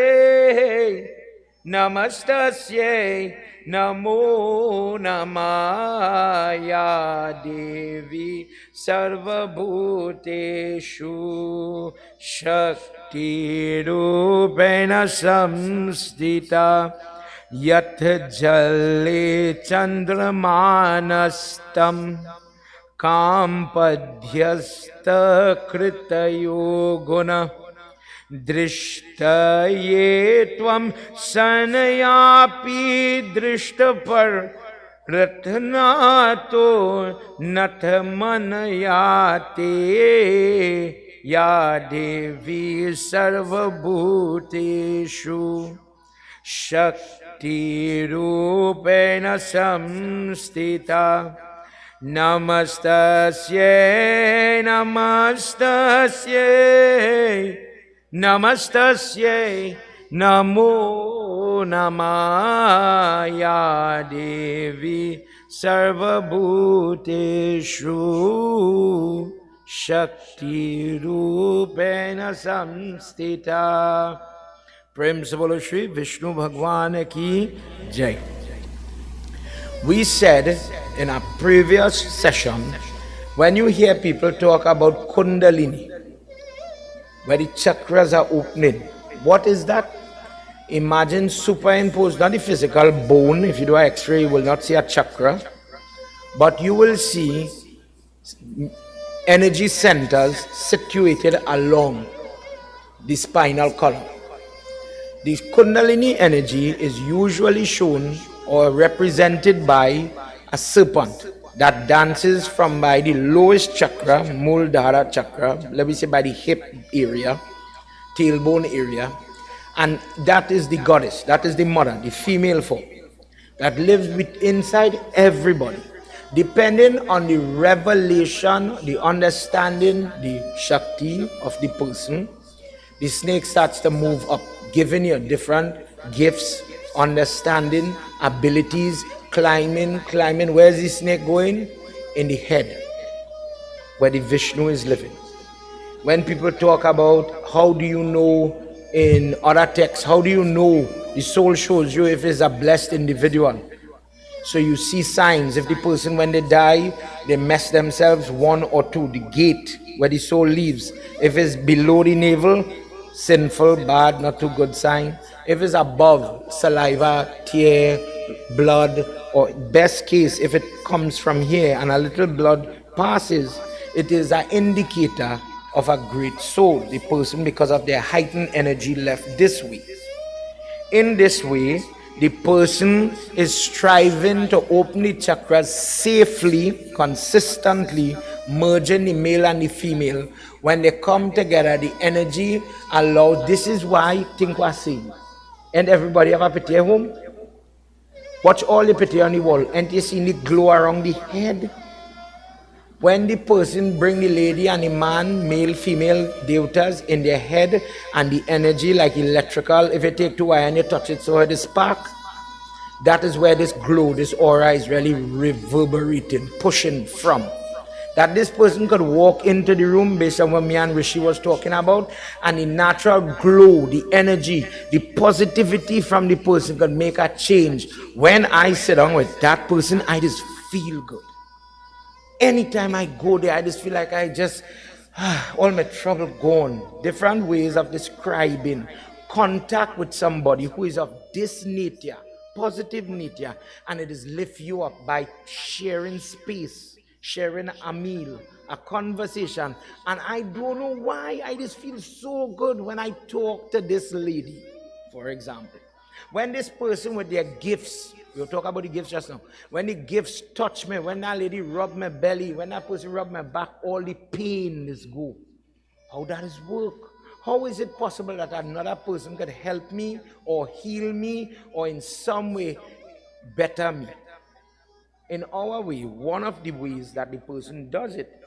Namastasye Namo Namaya Devi Sarvabhuteshu Shakti Rupena Samstita Yat Jale Chandramanastam Kampadhyasta Kritayo Guna Drishtaye Tvam Sanayapi Drishtapar Ratnato Nathamanayate Ya Devi Sarvabhuteshu Shakti Rupena Samstita Namastasye Namastasye Namastasye Namo Namaya Devi Sarvabhuteshu Shakti Rupena Samstita. Prem se bolo Shri Vishnu Bhagwan ki Jai. We said in a previous session, when you hear people talk about Kundalini, where the chakras are opening, what is that? Imagine superimposed, not the physical bone. If you do an x-ray, you will not see a chakra, but you will see energy centers situated along the spinal column. The Kundalini energy is usually shown or represented by a serpent that dances from by the lowest chakra, Muladhara chakra, let me say by the hip area, tailbone area, and that is the goddess, that is the mother, the female form that lives inside everybody. Depending on the revelation, the understanding, the Shakti of the person, the snake starts to move up, giving you different gifts, understanding, abilities, climbing. Where's the snake going? In the head, where the Vishnu is living. When people talk about how do you know in other texts, how do you know? The soul shows you if it's a blessed individual. So you see signs. If the person, when they die, they mess themselves, one or two, the gate where the soul leaves. If it's below the navel, sinful, bad, not too good sign. If it's above, saliva, tear, blood, or best case, if it comes from here and a little blood passes, it is an indicator of a great soul, the person, because of their heightened energy left this way. In this way, the person is striving to open the chakras safely, consistently, merging the male and the female. When they come together, the energy allows. This is why think was saying. And everybody have a pity at home. Watch all the pity on the wall, and you see the glow around the head. When the person bring the lady and the man, male, female, devatas in their head, and the energy like electrical, if you take two wire and you touch it so it spark, that is where this glow, this aura is really reverberating, pushing from. That this person could walk into the room based on what me and Rishi was talking about, and the natural glow, the energy, the positivity from the person could make a change. When I sit down with that person, I just feel good. Anytime I go there, I just feel like I just, all my trouble gone. Different ways of describing contact with somebody who is of this nature, positive nature, and it is lift you up by sharing space, sharing a meal, a conversation. And I don't know why, I just feel so good when I talk to this lady, for example. When this person with their gifts, we'll talk about the gifts just now. When the gifts touch me, when that lady rub my belly, when that person rub my back, all the pain is go. How that is work? How is it possible that another person could help me or heal me or in some way better me? In our way, one of the ways that the person does it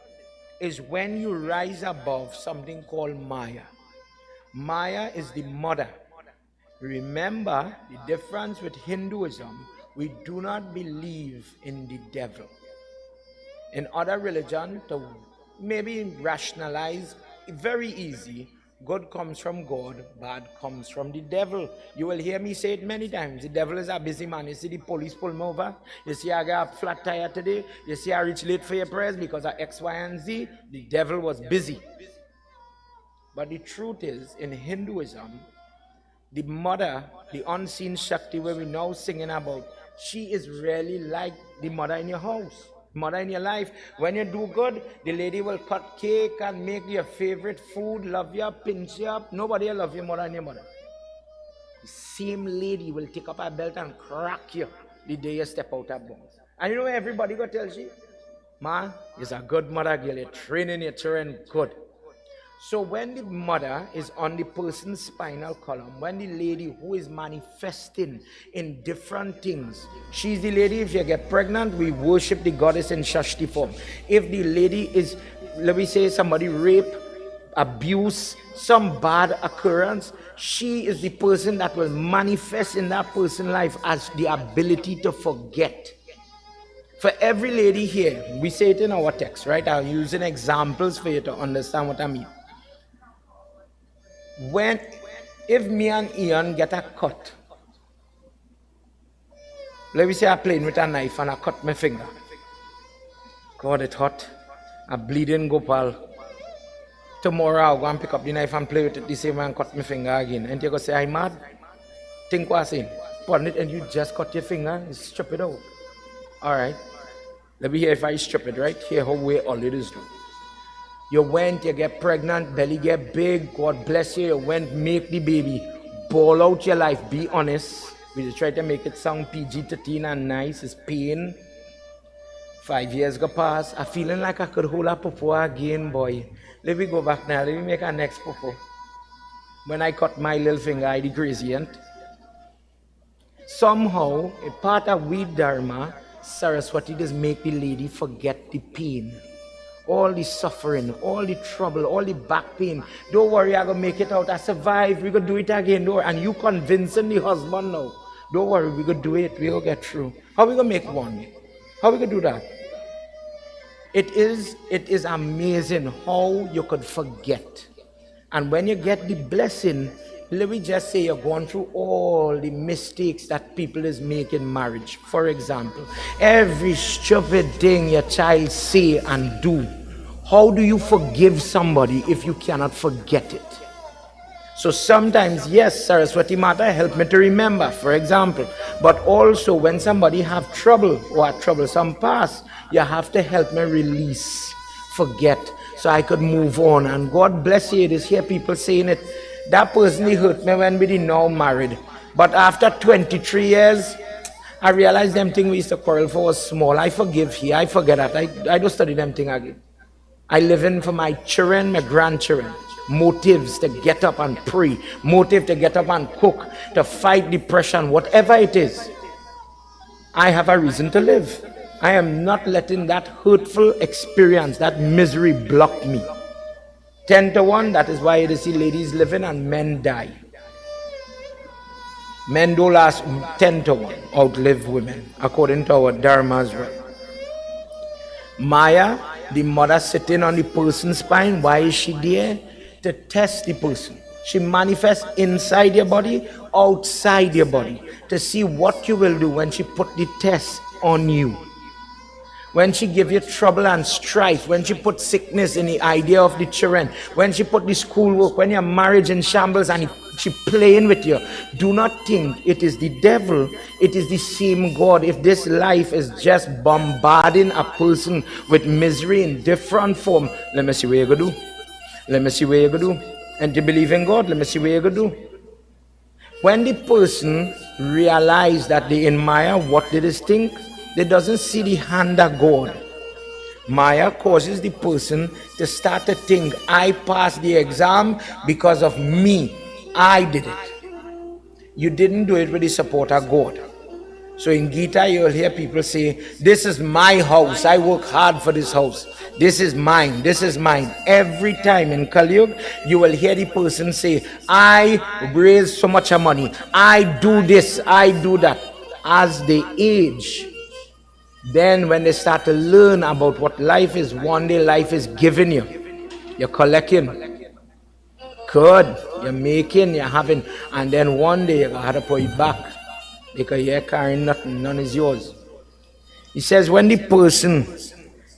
is when you rise above something called Maya. Maya is the mother. Remember the difference with Hinduism, we do not believe in the devil. In other religion, to maybe rationalize, very easy. Good comes from God, bad comes from the devil. You will hear me say it many times. The devil is a busy man. You see the police pull me over. You see I got a flat tire today. You see I reached late for your prayers because of X, Y, and Z. The devil was busy. But the truth is, in Hinduism, the mother, the unseen Shakti, where we now singing about, she is really like the mother in your house, mother in your life. When you do good, the lady will cut cake and make your favorite food, love you up, pinch you up. Nobody will love you more than your mother. The same lady will take up her belt and crack you the day you step out of bounds. And you know everybody go tell you, Ma, you're a good mother, girl. You're training your children good. So when the mother is on the person's spinal column, when the lady who is manifesting in different things, she's the lady, if you get pregnant, we worship the goddess in Shashti form. If the lady is, let me say, somebody rape, abuse, some bad occurrence, she is the person that will manifest in that person's life as the ability to forget. For every lady here, we say it in our text, right? I'm using examples for you to understand what I mean. If me and Ian get a cut, let me say I'm playing with a knife and I cut my finger. God, it's hot. I'm bleeding, Gopal. Tomorrow I'll go and pick up the knife and play with it the same way and cut my finger again. And you're going to say, I'm mad. Think what I'm saying. Pardon it, and you just cut your finger and strip it out. Alright. Let me hear if I strip it, right? Here how way all it is do. You went, you get pregnant, belly get big, God bless you. You went, make the baby, ball out your life, be honest. We just try to make it sound PG-13 and nice, it's pain. 5 years go past, I'm feeling like I could hold a popo again, boy. Let me go back now, let me make a next popo. When I cut my little finger, I the crazy, ain't? Somehow, a part of we Dharma, Saraswati just make the lady forget the pain. All the suffering, all the trouble, all the back pain. Don't worry, I'm going to make it out. I survived. We're going to do it again. Don't worry. And you convincing the husband now. Don't worry, we're going to do it. We're going to get through. How are we going to make one? How are we going to do that? It is amazing how you could forget. And when you get the blessing, let me just say you're going through all the mistakes that people is making in marriage. For example, every stupid thing your child say and do. How do you forgive somebody if you cannot forget it? So sometimes, yes, Saraswati Mata help me to remember, for example. But also when somebody have trouble or a troublesome past, you have to help me release, forget, so I could move on. And God bless you, it is here people saying it. That person hurt me when we didn't now married. But after 23 years, I realized them thing we used to quarrel for was small. I forgive here, I forget that. I don't study them thing again. I live in for my children, my grandchildren. Motives to get up and pray. Motive to get up and cook. To fight depression, whatever it is. I have a reason to live. I am not letting that hurtful experience, that misery block me. 10 to 1, that is why you see ladies living and men die. Men do last 10 to 1, outlive women, according to our Dharma as well. Maya, the mother sitting on the person's spine, why is she there? To test the person. She manifests inside your body, outside your body, to see what you will do when she put the test on you. When she give you trouble and strife, when she put sickness in the idea of the children, when she put the schoolwork, when your marriage in shambles and she playing with you, do not think it is the devil, it is the same God. If this life is just bombarding a person with misery in different form, let me see what you're going to do. Let me see what you're going to do. And to believe in God, let me see what you're going to do. When the person realize that they in Maya, what they just think? They doesn't see the hand of God. Maya causes the person to start to think, I passed the exam because of me. I did it. You didn't do it with the support of God. So in Gita, you'll hear people say, this is my house. I work hard for this house. This is mine. This is mine. Every time in Kali Yuga, you will hear the person say, I raise so much money. I do this. I do that. As they age, then when they start to learn about what life is, one day life is giving you. You're collecting. Good. You're making, you're having. And then one day you're going to have to put it back. Because you're carrying nothing. None is yours. He says when the person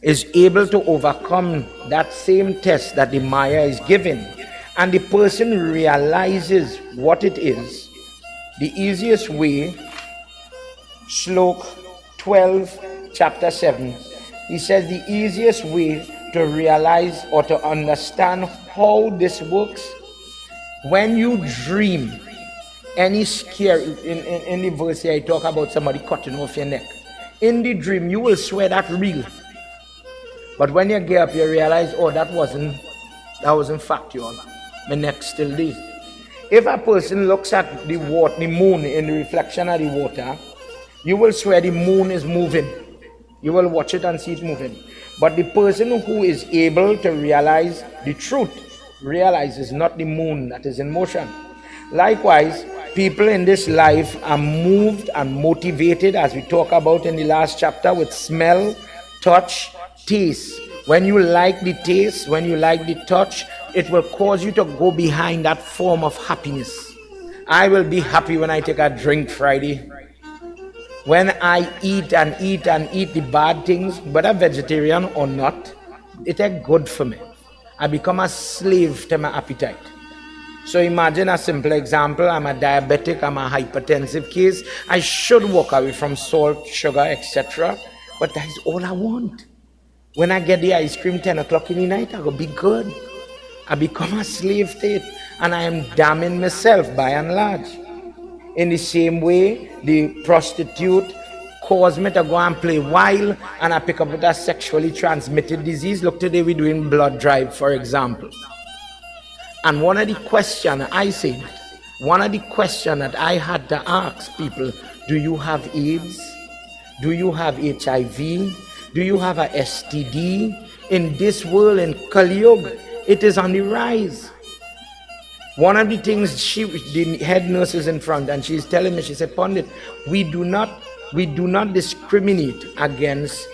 is able to overcome that same test that the Maya is giving, and the person realizes what it is, the easiest way, Shlok 12, chapter 7, he says the easiest way to realize or to understand how this works, when you dream any scare, in the verse here I talk about somebody cutting off your neck. In the dream you will swear that real. But when you get up you realize, oh, that wasn't factual. My neck still is. If a person looks at the water, the moon in the reflection of the water, you will swear the moon is moving. You will watch it and see it moving. But the person who is able to realize the truth realizes not the moon that is in motion. Likewise, people in this life are moved and motivated, as we talk about in the last chapter, with smell, touch, taste. When you like the taste, when you like the touch, it will cause you to go behind that form of happiness. I will be happy when I take a drink Friday. When I eat and eat and eat the bad things, whether vegetarian or not, it is good for me. I become a slave to my appetite. So imagine a simple example. I'm a diabetic, I'm a hypertensive case. I should walk away from salt, sugar, etc. But that is all I want. When I get the ice cream 10 o'clock in the night, I go be good. I become a slave to it. And I am damning myself by and large. In the same way, the prostitute caused me to go and play wild, and I pick up with a sexually transmitted disease. Look, today we're doing blood drive, for example. And one of the questions that I had to ask people, do you have AIDS? Do you have HIV? Do you have a STD? In this world, in Kali Yuga, it is on the rise. One of the things the head nurse is in front, and she's telling me, she said, Pandit, we do not discriminate against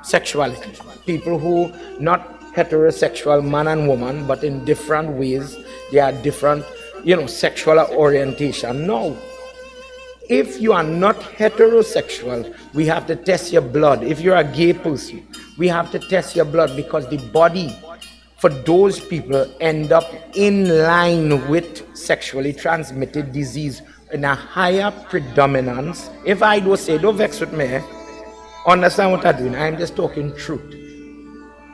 sexuality. People who not heterosexual, man and woman, but in different ways, they are different, sexual orientation. No. If you are not heterosexual, we have to test your blood. If you're a gay person, we have to test your blood, because the body for those people end up in line with sexually transmitted disease in a higher predominance. If I do say, don't vex with me, understand what I'm doing. I'm just talking truth.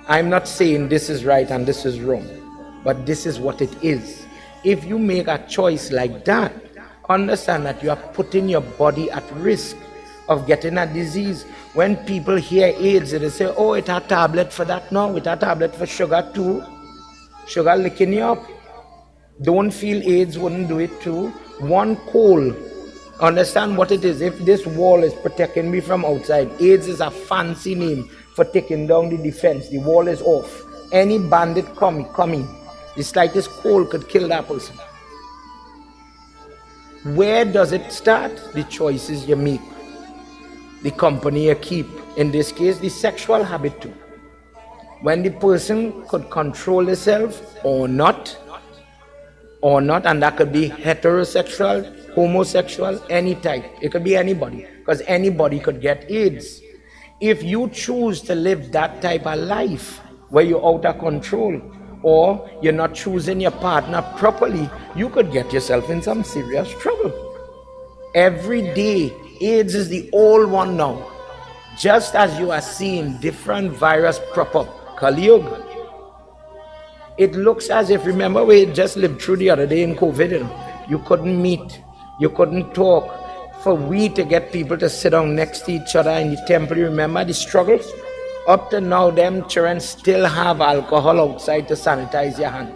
I'm not saying this is right and this is wrong, but this is what it is. If you make a choice like that, understand that you are putting your body at risk of getting a disease. When people hear AIDS, they say, oh, it's a tablet for that. No, it's a tablet for sugar too. Sugar licking you up. Don't feel AIDS wouldn't do it too. One coal. Understand what it is. If this wall is protecting me from outside, AIDS is a fancy name for taking down the defense. The wall is off. Any bandit coming, the slightest coal could kill that person. Where does it start? The choices you make, the company you keep. In this case, the sexual habit too. When the person could control themselves or not, and that could be heterosexual, homosexual, any type. It could be anybody, because anybody could get AIDS. If you choose to live that type of life where you're out of control, or you're not choosing your partner properly, you could get yourself in some serious trouble. Every day, AIDS is the old one now. Just as you are seeing different virus crop up, Kali Yuga, it looks as if, remember we just lived through the other day in COVID, you couldn't meet, you couldn't talk. For we to get people to sit down next to each other in the temple, remember the struggles? Up to now, them children still have alcohol outside to sanitize your hand.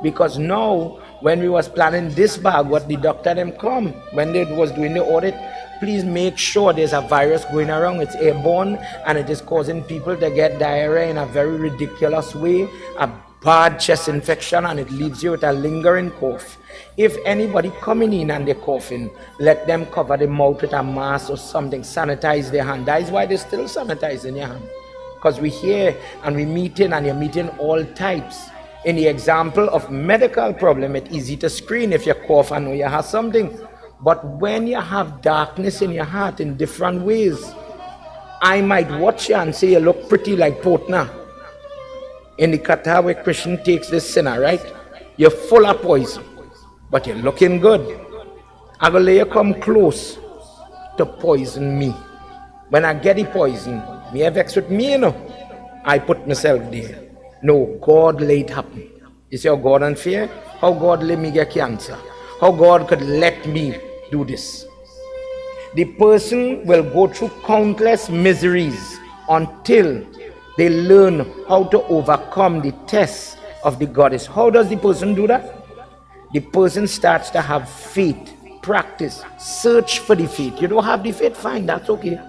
Because now, when we was planning this bag, what the doctor them come, when they was doing the audit, please make sure there's a virus going around. It's airborne and it is causing people to get diarrhea in a very ridiculous way, a bad chest infection, and it leaves you with a lingering cough. If anybody coming in and they're coughing, let them cover the mouth with a mask or something, sanitize their hand. That is why they're still sanitizing your hand. Because we're here and we're meeting, and you're meeting all types. In the example of medical problem, it's easy to screen if you cough and know you have something. But when you have darkness in your heart in different ways, I might watch you and say you look pretty like Potna. In the kata where Krishna takes this sinner, right? You're full of poison, but you're looking good. I will let you come close to poison me. When I get the poison, me have vex with me, you know. I put myself there. No, God let it happen. You see how God unfair? How God let me get cancer? How God could let me do this? The person will go through countless miseries until they learn how to overcome the test of the goddess. How does the person do that? The person starts to have faith, practice, search for the faith. You don't have the faith, fine, that's okay.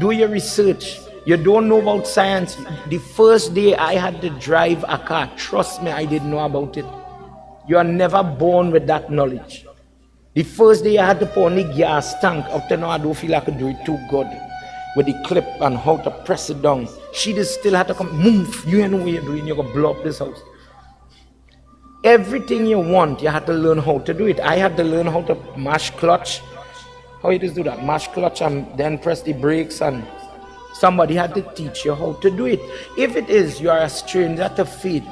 Do your research. You don't know about science. The first day I had to drive a car, trust me, I didn't know about it. You are never born with that knowledge. The first day I had to pour on the gas tank, up to now I don't feel I could do it too good. With the clip and how to press it down. She just still had to come, move, you know what you're doing, you're gonna blow up this house. Everything you want, you had to learn how to do it. I had to learn how to mash clutch. How you just do that? Mash clutch and then press the brakes, and somebody had to teach you how to do it. If it is, you are a stranger to faith,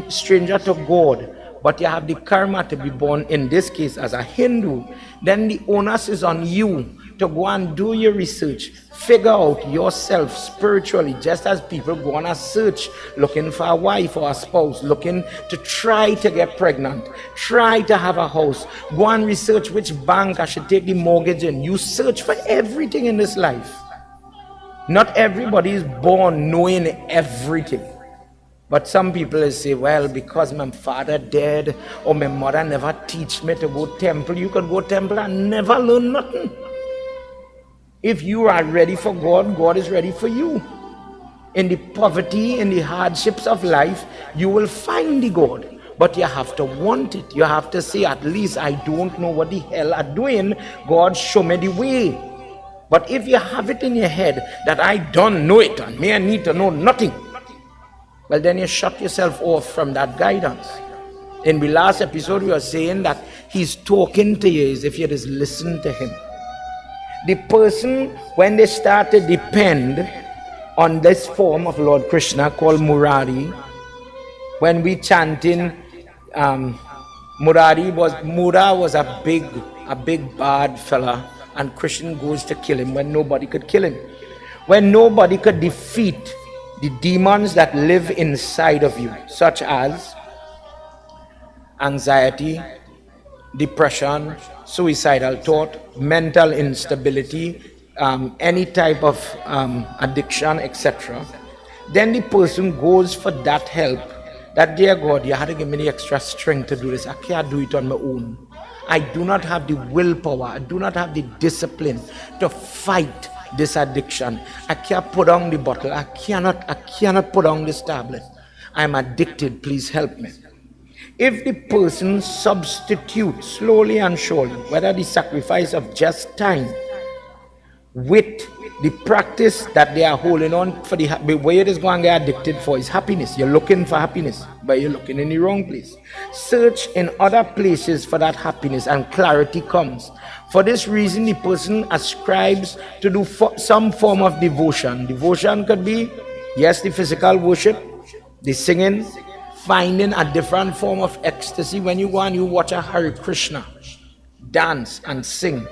stranger to God, but you have the karma to be born, in this case, as a Hindu, then the onus is on you to go and do your research, figure out yourself spiritually, just as people go on a search, looking for a wife or a spouse, looking to try to get pregnant, try to have a house, go and research which bank I should take the mortgage in. You search for everything in this life. Not everybody is born knowing everything. But some people say, well, because my father dead or my mother never teach me to go temple, you could go temple and never learn nothing. If you are ready for God, God is ready for you. In the poverty, in the hardships of life, you will find the God. But you have to want it. You have to say, at least I don't know what the hell I'm doing. God, show me the way. But if you have it in your head that I don't know it and may I need to know nothing, well, then you shut yourself off from that guidance. In the last episode, we were saying that he's talking to you as if you just listen to him. The person, when they start to depend on this form of Lord Krishna called Murari, when we chanting, Mura was a big bad fella, and Krishna goes to kill him when nobody could kill him. When nobody could defeat the demons that live inside of you, such as anxiety, depression, suicidal thought, mental instability, any type of addiction, etc. Then the person goes for that help. That, dear God, you had to give me the extra strength to do this. I can't do it on my own. I do not have the willpower. I do not have the discipline to fight this addiction. I can't put down the bottle. I cannot put down this tablet. I'm addicted. Please help me. If the person substitutes slowly and surely, whether the sacrifice of just time with the practice that they are holding on for, the way it is going to get addicted for is happiness. You're looking for happiness, but you're looking in the wrong place. Search in other places for that happiness and clarity comes. For this reason, the person ascribes to do some form of devotion. Devotion could be, yes, the physical worship, the singing, finding a different form of ecstasy. When you go and you watch a Hare Krishna, dance and sing,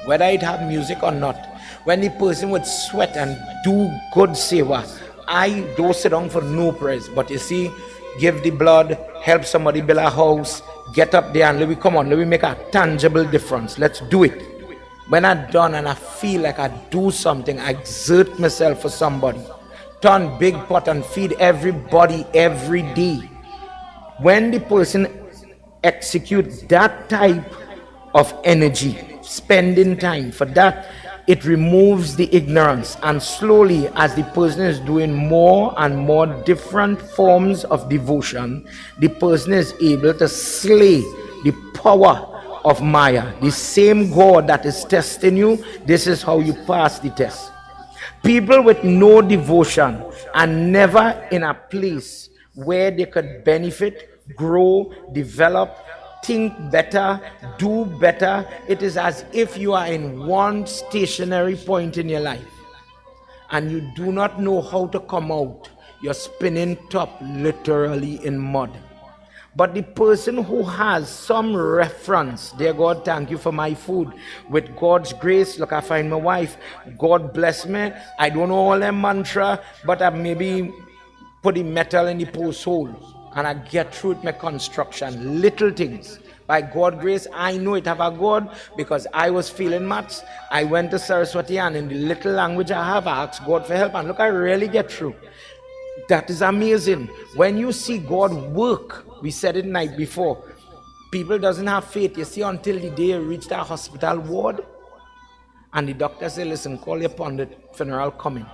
whether it have music or not, when the person would sweat and do good seva, I don't sit down for no praise, but you see, give the blood, help somebody build a house, get up there and let me make a tangible difference. Let's do it. When I'm done and I feel like I do something, I exert myself for somebody, turn big pot and feed everybody every day. When the person executes that type of energy, spending time for that, it removes the ignorance, and slowly, as the person is doing more and more different forms of devotion, the person is able to slay the power of Maya. The same God that is testing you, this is how you pass the test. People with no devotion and never in a place where they could benefit, grow, develop, think better, do better. It is as if you are in one stationary point in your life and you do not know how to come out. You're spinning top literally in mud. But the person who has some reference, dear God, thank you for my food. With God's grace, look, I find my wife. God bless me. I don't know all them mantra, but I maybe put the metal in the post hole and I get through with my construction. Little things. By God's grace, I know it have a God because I was feeling maths. I went to Saraswati and in the little language I have, I asked God for help and look, I really get through. That is amazing. When you see God work, we said it night before, people doesn't have faith. You see, until the day you reach that hospital ward and the doctor say, listen, call your pundit, funeral coming.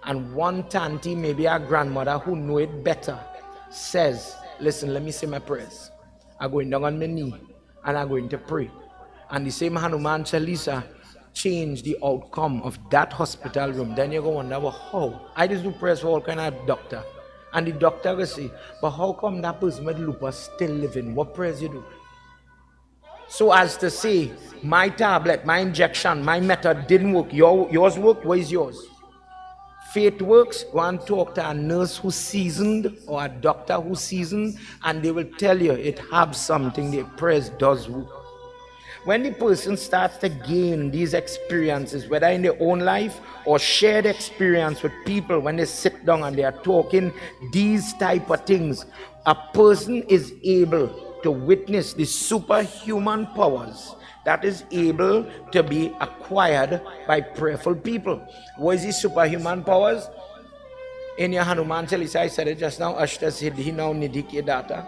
And one tanty, maybe our grandmother who know it better, says, listen, let me say my prayers. I'm going down on my knee and I'm going to pray. And the same Hanuman Chalisa change the outcome of that hospital room. Then you go wonder, well, how? I just do prayers for all kind of doctor. And the doctor will say, but how come that person with lupus still living? What prayers you do? So as to say, my tablet, my injection, my method didn't work. Yours worked, what is yours? Faith works. Go and talk to a nurse who's seasoned or a doctor who's seasoned and they will tell you it has something. The prayers does work. When the person starts to gain these experiences, whether in their own life or shared experience with people, when they sit down and they are talking these type of things, a person is able to witness the superhuman powers that is able to be acquired by prayerful people. What is the superhuman powers? In your Hanuman Chalisa, I said it just now, Ashta Siddhi now Nidhi Ke Data.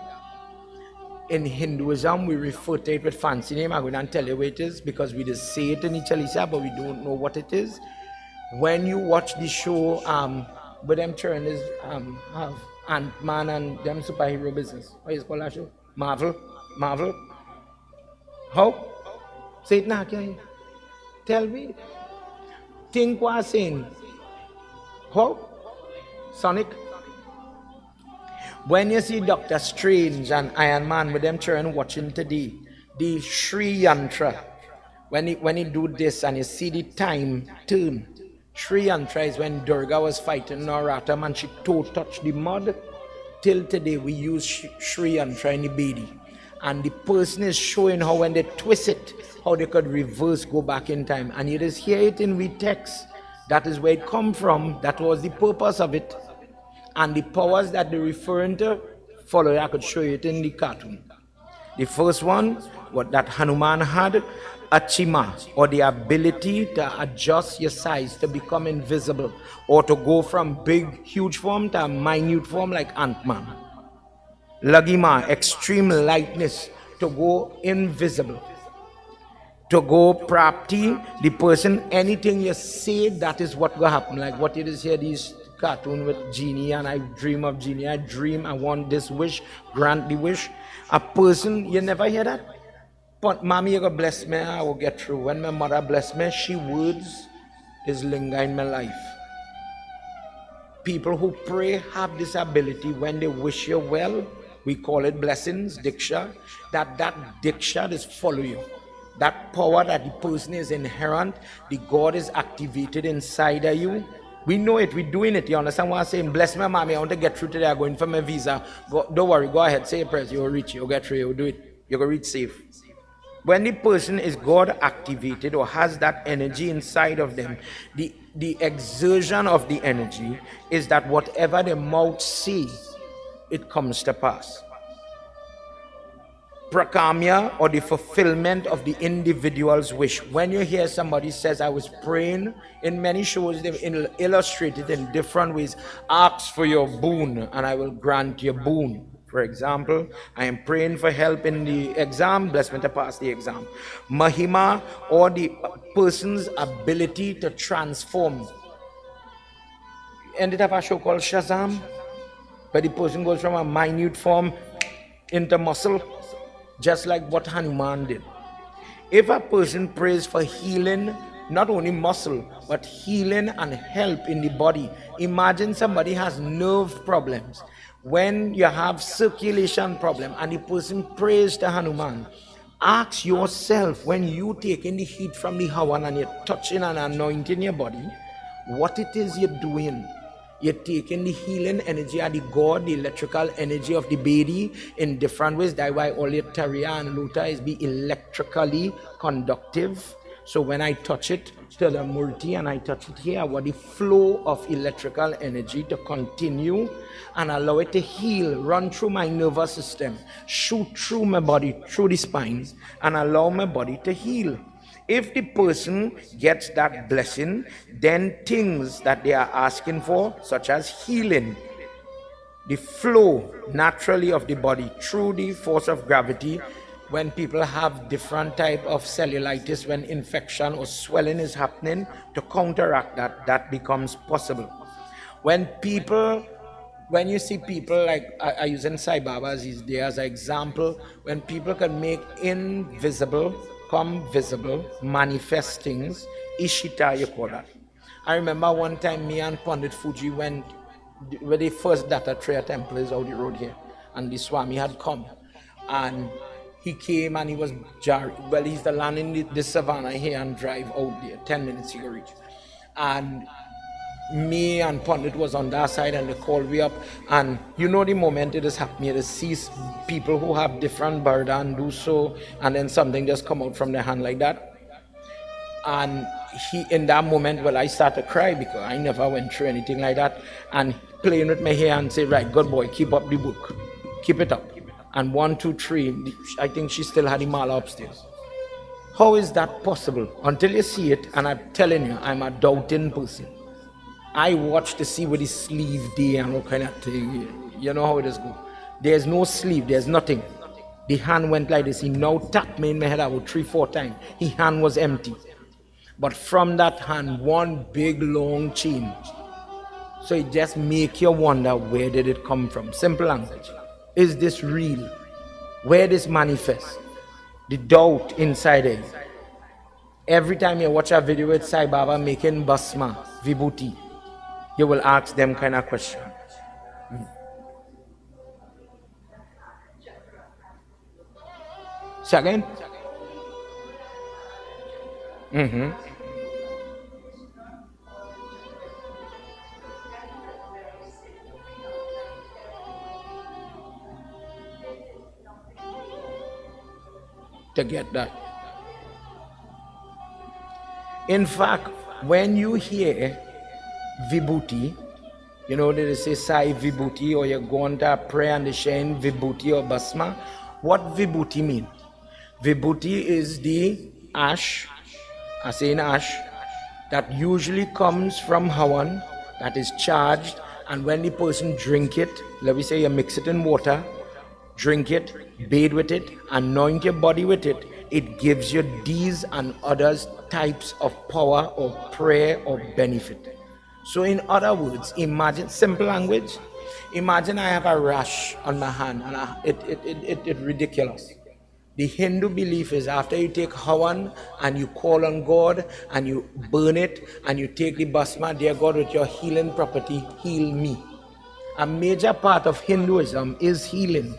In Hinduism, we refer to it with fancy name. I'm going to tell you what it is because we just say it in the Chalisa, but we don't know what it is. When you watch the show, with them children is have Ant-Man and them superhero business. What is it called that show? Marvel. How? Say it now, can you? Tell me. Think what I'm saying. How? Sonic. When you see Doctor Strange and Iron Man with them children watching today, the Sri Yantra, when he do this and you see the time turn, Sri Yantra is when Durga was fighting Naratam and she toe touched the mud. Till today we use Sri Yantra in the Bedi. And the person is showing how when they twist it, how they could reverse, go back in time. And you just hear it in we text. That is where it come from. That was the purpose of it. And the powers that they're referring to, follow, I could show you it in the cartoon. The first one, what that Hanuman had, Achima, or the ability to adjust your size to become invisible, or to go from big, huge form to a minute form like Ant-Man. Lagima, extreme lightness, to go invisible. To go prapti, the person, anything you say, that is what will happen. Like what it is here, these cartoon with genie, and I dream of genie. I dream, I want this wish, grant the wish. A person, you never hear that? But mommy, you go bless me, I will get through. When my mother bless me, she words is linger in my life. People who pray have this ability when they wish you well. We call it blessings, diksha. That diksha is follow you. That power that the person is inherent, the God is activated inside of you. We know it, we're doing it. You understand what I'm saying? Bless my mommy, I want to get through today. I'm going for my visa. Don't worry, go ahead, say a prayer. You'll reach, you'll get through, you'll do it. You'll reach safe. When the person is God activated or has that energy inside of them, the exertion of the energy is that whatever the mouth sees, it comes to pass. Prakamya, or the fulfillment of the individual's wish. When you hear somebody says, I was praying, in many shows they've illustrated in different ways, ask for your boon and I will grant your boon. For example, I am praying for help in the exam, bless me to pass the exam. Mahima, or the person's ability to transform. Ended up a show called Shazam, where the person goes from a minute form into muscle, just like what Hanuman did. If a person prays for healing, not only muscle, but healing and help in the body. Imagine somebody has nerve problems. When you have circulation problem and the person prays to Hanuman, ask yourself, when you taking the heat from the Hawan and you're touching and anointing your body, what it is you're doing. You're taking the healing energy of the God, the electrical energy of the Bedi in different ways. That's why all your Tariya and Luta is be electrically conductive. So when I touch it to the Murti and I touch it here, I want the flow of electrical energy to continue and allow it to heal, run through my nervous system, shoot through my body, through the spine, and allow my body to heal. If the person gets that blessing, then things that they are asking for, such as healing, the flow naturally of the body through the force of gravity, when people have different type of cellulitis, when infection or swelling is happening, to counteract that becomes possible. When you see people like, I using Sai Baba as an example, when people can make invisible come visible, manifest things, Ishita you call that. I remember one time me and Pandit Fuji went where the first Dattatreya temple is out the road here, and the Swami had come, and he came and he was he's the land in the savannah here and drive out there, 10 minutes he could reach. And me and Pandit was on that side and they called me up, and you know the moment it is happening, to see people who have different burden do so, and then something just come out from their hand like that. And he, in that moment, well, I started to cry because I never went through anything like that, and playing with my hair and say, right, good boy, keep up the book, keep it up. And 1, 2, 3, I think she still had the mala upstairs. How is that possible? Until you see it, and I'm telling you, I'm a doubting person. I watch to see where the sleeve there and all kind of thing. You know how it is go. There's no sleeve, there's nothing. The hand went like this. He now tapped me in my head about 3, 4 times. His hand was empty. But from that hand, one big long chain. So it just make you wonder, where did it come from? Simple language. Is this real? Where this manifest? The doubt inside it. Every time you watch a video with Sai Baba making basma, vibhuti, you will ask them kind of question. Second? To get that. In fact, when you hear vibhuti, you know they say sai vibhuti, or you go on to pray and they shine vibhuti or basma. What vibhuti mean? Vibhuti is the ash, I say in ash, that usually comes from Hawan, that is charged, and when the person drink it, let me say you mix it in water, drink it, bathe with it, anoint your body with it, it gives you these and others types of power or prayer or benefit. So in other words, imagine, simple language, imagine I have a rash on my hand and it's ridiculous. The Hindu belief is after you take Hawan and you call on God and you burn it and you take the basma, dear God, with your healing property, heal me. A major part of Hinduism is healing.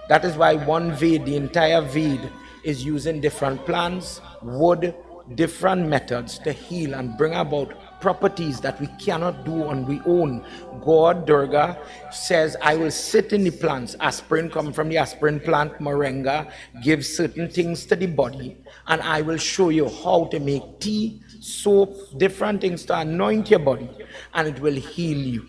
That is why one Ved, the entire Ved, is using different plants, wood, different methods to heal and bring about properties that we cannot do on we own. God, Durga, says, I will sit in the plants. Aspirin come from the aspirin plant, moringa, give certain things to the body, and I will show you how to make tea, soap, different things to anoint your body, and it will heal you.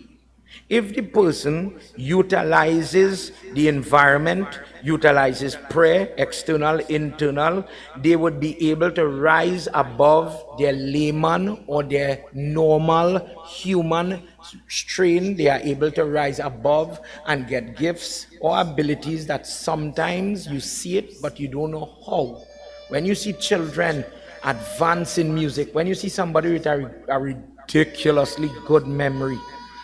If the person utilizes the environment, utilizes prayer, external, internal, they would be able to rise above their layman or their normal human strain. They are able to rise above and get gifts or abilities that sometimes you see it, but you don't know how. When you see children advance in music, when you see somebody with a ridiculously good memory,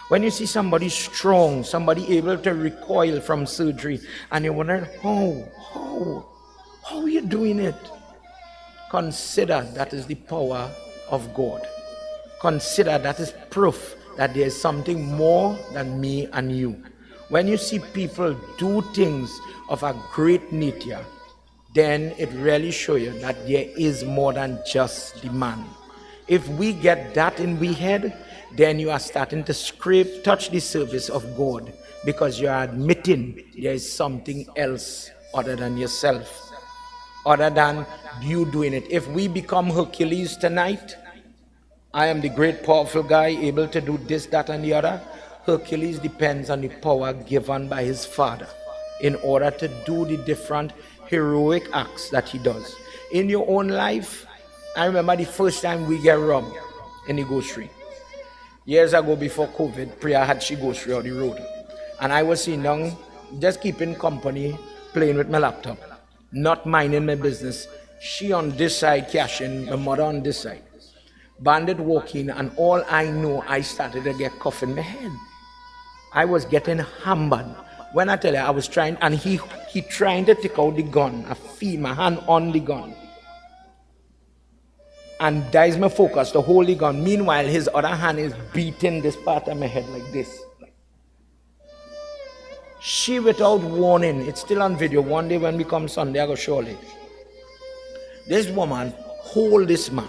when you see somebody strong, somebody able to recoil from surgery, and you wonder, how are you doing it? Consider that is the power of God. Consider that is proof that there is something more than me and you. When you see people do things of a great nature, then it really shows you that there is more than just the man. If we get that in we head, then you are starting to touch the surface of God, because you are admitting there is something else other than yourself, other than you doing it. If we become Hercules tonight, I am the great powerful guy able to do this, that, and the other. Hercules depends on the power given by his father in order to do the different heroic acts that he does. In your own life, I remember the first time we get robbed in the grocery. Years ago, before COVID, Priya had she grocery on the road. And I was sitting down, just keeping company, playing with my laptop, not minding my business. She on this side cashing, my mother on this side. Bandit walking, and all I know, I started to get cough in my head. I was getting hammered. When I tell you, I was trying, and he trying to take out the gun. I feel my hand on the gun. And that is my focus, to hold the gun. Meanwhile, his other hand is beating this part of my head like this. She, without warning, it's still on video. One day when we come Sunday, I go show it. This woman hold this man.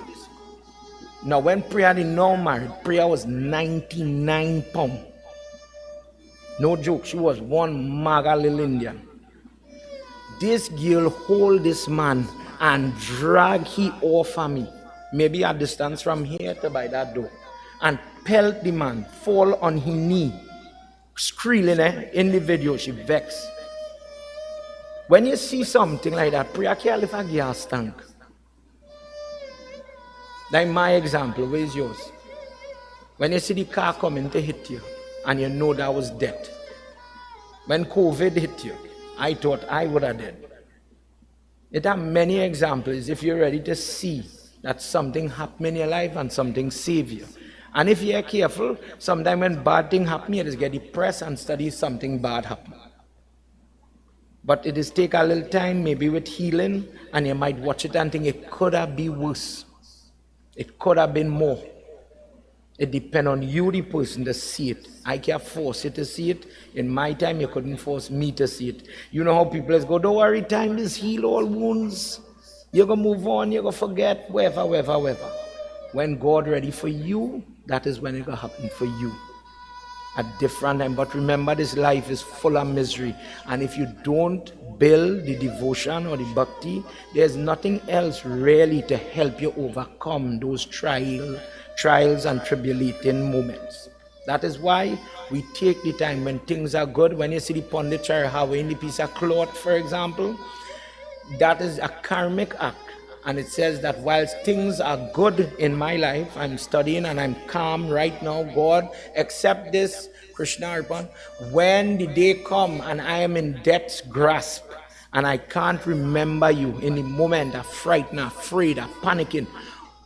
Now, when Priya did not married, Priya was 99 pounds. No joke, she was one maga little Indian. This girl hold this man and drag he off of me, maybe a distance from here to by that door, and pelt the man, fall on his knee, screaming in the video. She vexed. When you see something like that, Priya can't live a gas tank. Like my example, where's yours? When you see the car coming to hit you, and you know that was death. When COVID hit you, I thought I would have died. It have many examples if you're ready to see that something happened in your life and something saved you. And if you're careful, sometimes when bad things happen, you just get depressed and study something bad happen. But it is take a little time, maybe with healing, and you might watch it and think it could have been worse. It could have been more. It depends on you, the person, to see it. I can't force you to see it. In my time, you couldn't force me to see it. You know how people go, don't worry, time is heal all wounds. You're going to move on, you're going to forget, whatever. When God ready for you, that is when it will happen for you. At different time. But remember, this life is full of misery. And if you don't build the devotion or the bhakti, there's nothing else really to help you overcome those trials and tribulating moments. That is why we take the time when things are good. When you see the Pandit wearing the piece of cloth, for example, that is a karmic act. And it says that whilst things are good in my life, I'm studying and I'm calm right now, God, accept this, Krishna Arpan. When the day come and I am in death's grasp and I can't remember you in the moment, I'm frightened, afraid, I'm panicking,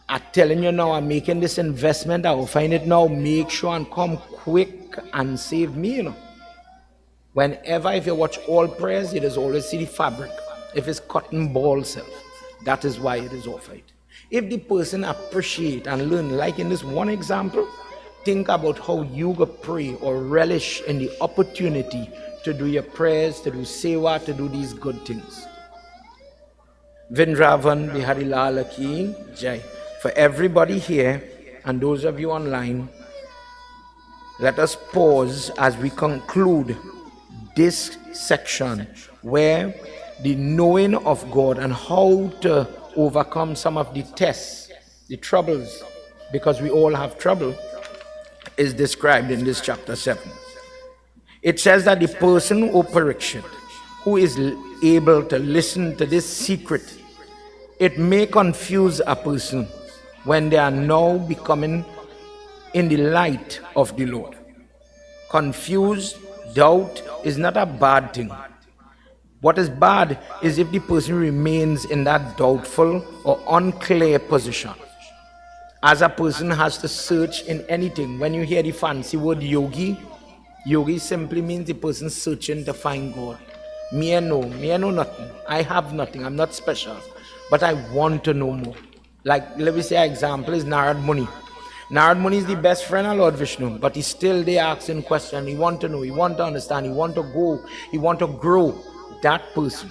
I'm telling you now, I'm making this investment, I will find it now, make sure and come quick and save me, you know. Whenever, if you watch all prayers, it is always see the fabric. If it's cotton ball self, that is why it is offered. If the person appreciate and learn, like in this one example, think about how you go pray or relish in the opportunity to do your prayers, to do seva, to do these good things. Vindravan Bihari Lal Ki Jai. For everybody here and those of you online, let us pause as we conclude this section where the knowing of God and how to overcome some of the tests, the troubles, because we all have trouble, is described in this chapter 7. It says that the person, O Parikshit, who is able to listen to this secret, it may confuse a person when they are now becoming in the light of the Lord. Confused, doubt is not a bad thing. What is bad is if the person remains in that doubtful or unclear position. As a person has to search in anything. When you hear the fancy word yogi, yogi simply means the person searching to find God. Me I know nothing. I have nothing. I'm not special. But I want to know more. Like, let me say an example is Narad Muni. Narad Muni is the best friend of Lord Vishnu, but he's still there asking questions. He want to know, he want to understand, he want to go, he want to grow. That person,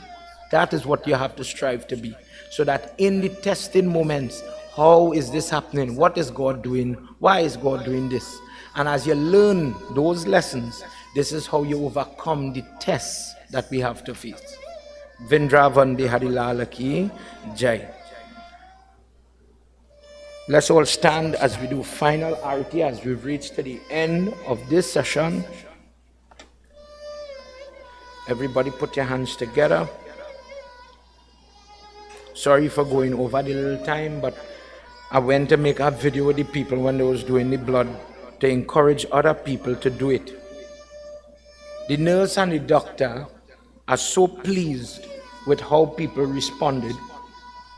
that is what you have to strive to be. So that in the testing moments, how is this happening? What is God doing? Why is God doing this? And as you learn those lessons, this is how you overcome the tests that we have to face. Vrindavan Bihari Lal Ki Jai. Let's all stand as we do final arati as we've reached to the end of this session. Everybody put your hands together. Sorry for going over the little time, but I went to make a video with the people when they was doing the blood to encourage other people to do it. The nurse and the doctor are so pleased with how people responded,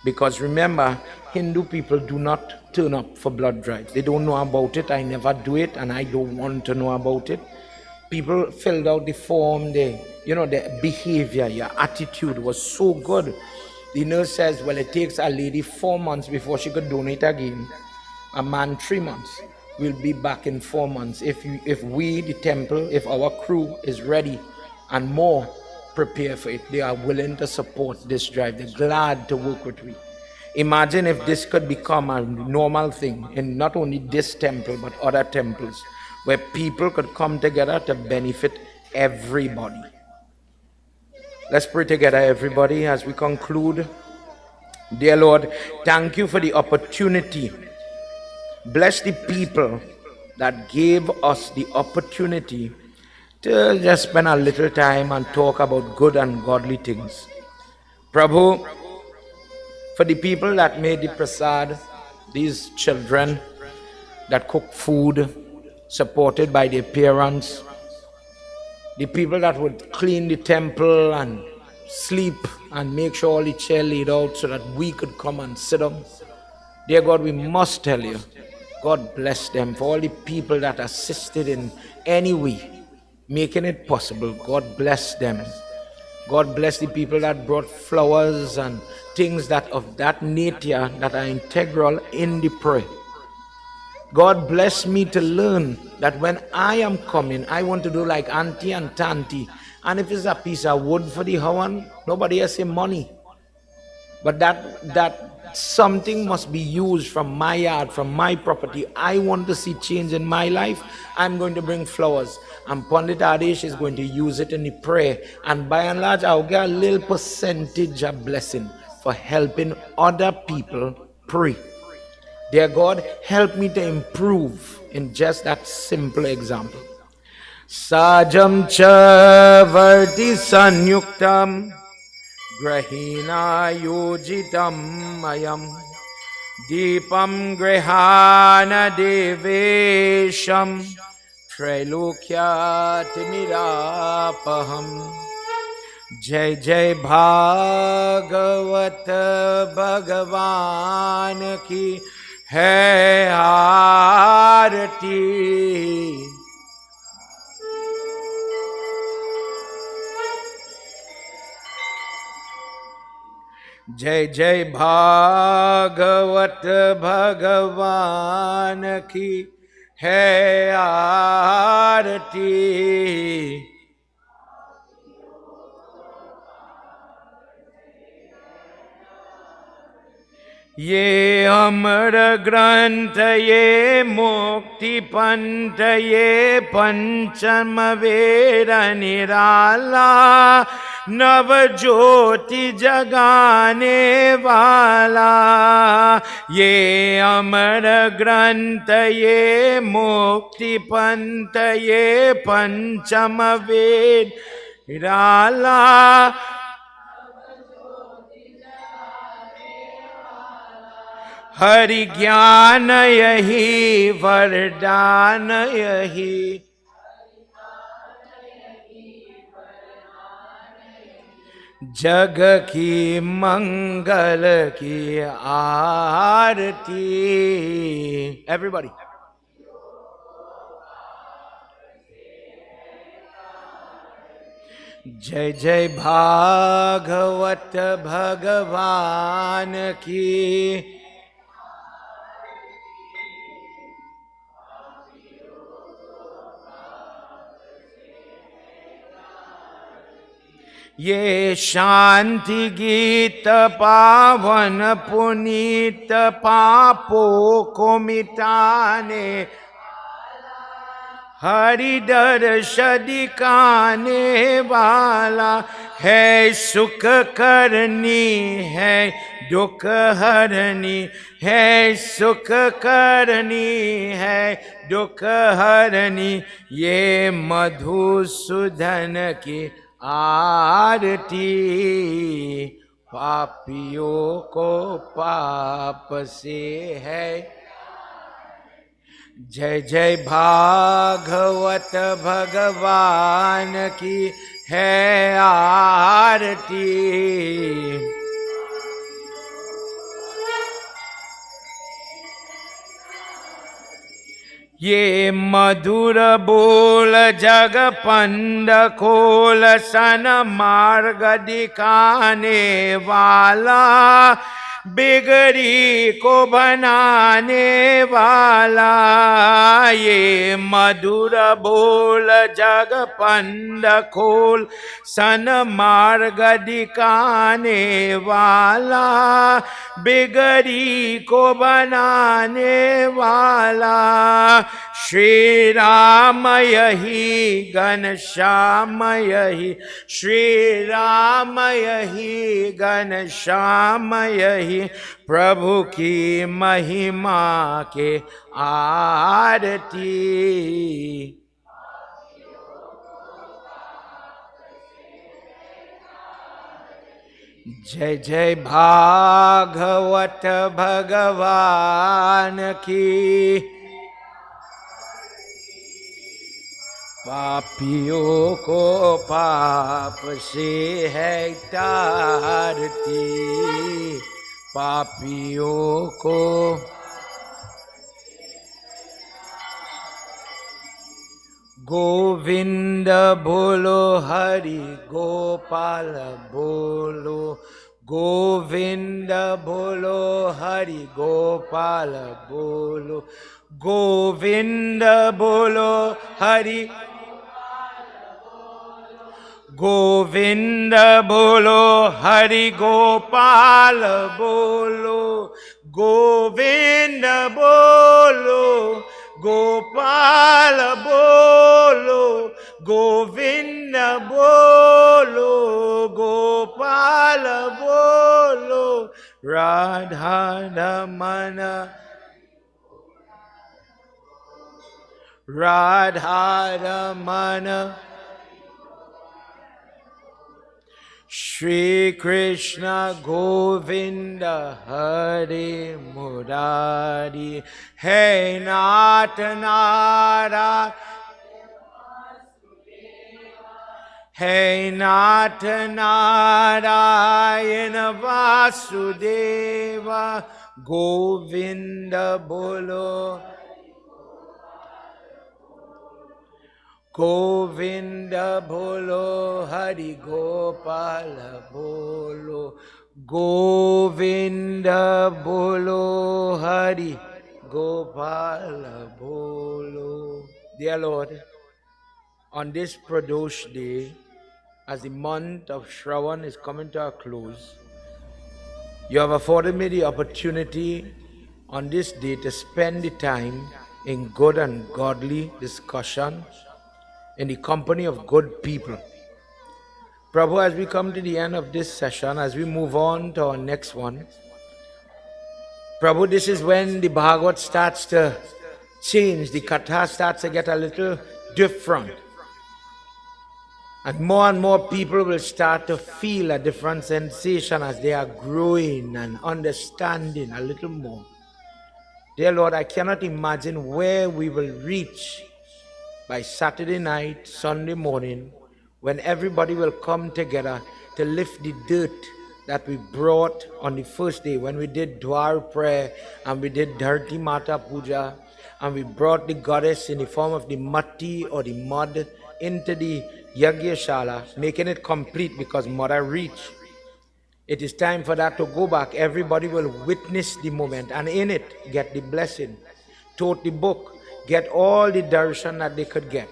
because remember, Hindu people do not turn up for blood drives. They don't know about it. I never do it, and I don't want to know about it. People filled out the form, their behavior, your attitude was so good. The nurse says, well, it takes a lady 4 months before she could donate again. A man 3 months. We'll be back in 4 months. If we, the temple, if our crew is ready and more prepare for it, they are willing to support this drive. They're glad to work with me. Imagine if this could become a normal thing in not only this temple, but other temples, where people could come together to benefit everybody. Let's pray together, everybody, as we conclude. Dear Lord, thank you for the opportunity. Bless the people that gave us the opportunity to just spend a little time and talk about good and godly things. Prabhu, for the people that made the prasad, these children that cook food, supported by their parents, the people that would clean the temple and sleep and make sure all the chair laid out so that we could come and sit down. Dear God, we must tell you, God bless them. For all the people that assisted in any way, making it possible, God bless them. God bless the people that brought flowers and things that of that nature that are integral in the prayer. God bless me to learn that when I am coming, I want to do like auntie and tanti. And if it's a piece of wood for the hawan, nobody has say money. But that something must be used from my yard, from my property. I want to see change in my life. I'm going to bring flowers. And Pandit Adesh is going to use it in the prayer. And by and large, I'll get a little percentage of blessing for helping other people pray. Dear God, help me to improve in just that simple example. Sajam cha varti sanyuktam grahina yojitam mayam deepam grihana devesham trailokyat nirapaham. Jai Jai Bhagwat Bhagwan ki hai aarti. Jai Jai Bhagwat Bhagwan ki hai aarti. ये अमर ग्रंथ ये मुक्ति पंथ ये पंचम वेद निराला नव ज्योति जगाने वाला। ये अमर ग्रंथ ये मुक्ति पंथ ये पंचम वेद निराला हरि ज्ञान यही वरदान यही। जग की मंगल की आरती। एवरीबॉडी जय जय भागवत भगवान की। ये शांति गीत पावन पुनीत पापों को मिटाने हरि दर्श दिखाने वाला है। सुख करनी है दुख हरनी है सुख करनी है दुख हरनी। ये मधुसूदन की आरती पापियों को पाप से है। जय जय भागवत भगवान की है आरती। ये मधुर बोल जग पंड खोल सन मार्ग दिखाने वाला बिगड़ी को बनाने वाला। ये मधुर बोल जग पंड खोल सन मार्ग दिखाने वाला बिगड़ी को बनाने वाला। श्री राम यही घनश्याम यही श्री राम यही घनश्याम यही प्रभु की महिमा के आरती। जय जय भागवत भगवान की। पापियों को पाप से है तारती पापियों को। गोविंद बोलो हरि गोपाल बोलो गोविंद बोलो हरि गोपाल बोलो गोविंद बोलो हरि गोविंद बोलो हरि गोपाल बोलो गोविंद बोलो गोपाल बोलो गोविंद बोलो गोपाल बोलो। राधा रमन राधा रमन श्री कृष्ण गोविंद हरे मुरारी। है नाथ नारायण है नाथ नारायण वासुदेव गोविंद बोलो गोविंद बोलो हरि गोपाल बोलो गोविंद बोलो हरि गोपाल बोलो। Dear Lord, on this Pradosh day, as the month of Shravan is coming to a close, You have afforded me the opportunity on this day to spend the time in good and godly discussion in the company of good people. Prabhu, as we come to the end of this session, as we move on to our next one, Prabhu, this is when the Bhagavad starts to change, the Katha starts to get a little different. And more people will start to feel a different sensation as they are growing and understanding a little more. Dear Lord, I cannot imagine where we will reach by Saturday night, Sunday morning, when everybody will come together to lift the dirt that we brought on the first day when we did Dwar prayer and we did Dharti Mata Puja, and we brought the goddess in the form of the matti or the mud into the Yagyashala, making it complete because Mother reached. It is time for that to go back. Everybody will witness the moment and in it get the blessing, tote the book, get all the darshan that they could get.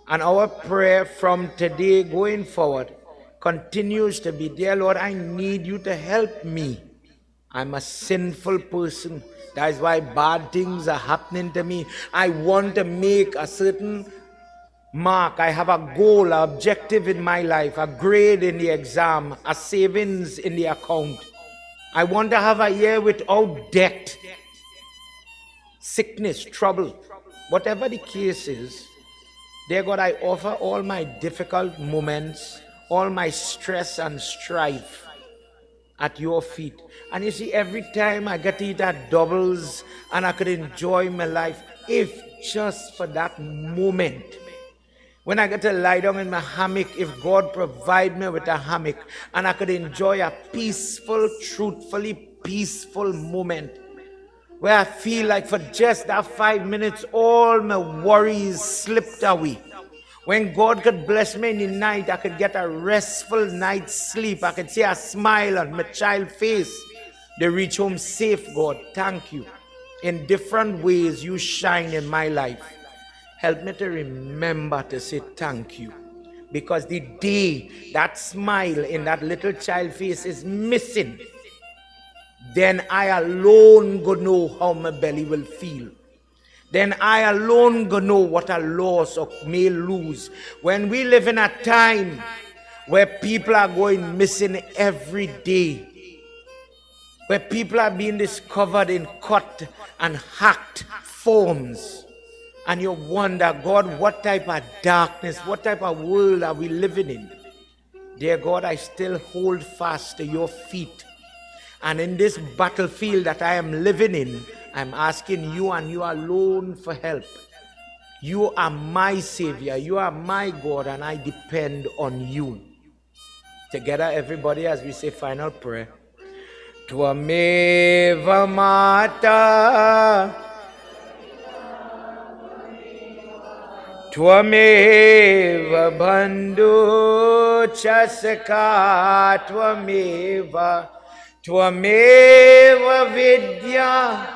And our prayer from today going forward continues to be, dear Lord, I need you to help me. I'm a sinful person. That is why bad things are happening to me. I want to make a certain mark. I have a goal, an objective in my life, a grade in the exam, a savings in the account. I want to have a year without debt, sickness, trouble. Whatever the case is, dear God, I offer all my difficult moments, all my stress and strife at your feet. And you see, every time I get to eat at doubles and I could enjoy my life, if just for that moment, when I get to lie down in my hammock, if God provide me with a hammock and I could enjoy a peaceful, truthfully peaceful moment where I feel like for just that 5 minutes, all my worries slipped away. When God could bless me in the night, I could get a restful night's sleep. I could see a smile on my child's face. They reach home safe, God. Thank you. In different ways, you shine in my life. Help me to remember to say thank you. Because the day that smile in that little child's face is missing, then I alone go know how my belly will feel. Then I alone go know what I lost or may lose. When we live in a time where people are going missing every day, where people are being discovered in cut and hacked forms, and you wonder, God, what type of darkness, what type of world are we living in? Dear God, I still hold fast to your feet. And in this battlefield that I am living in, I'm asking you and you alone for help. You are my Savior, you are my God, and I depend on you. Together, everybody, as we say final prayer. Tvameva Mata, Tvameva Bandhu Chasaka, Tvameva Vidya,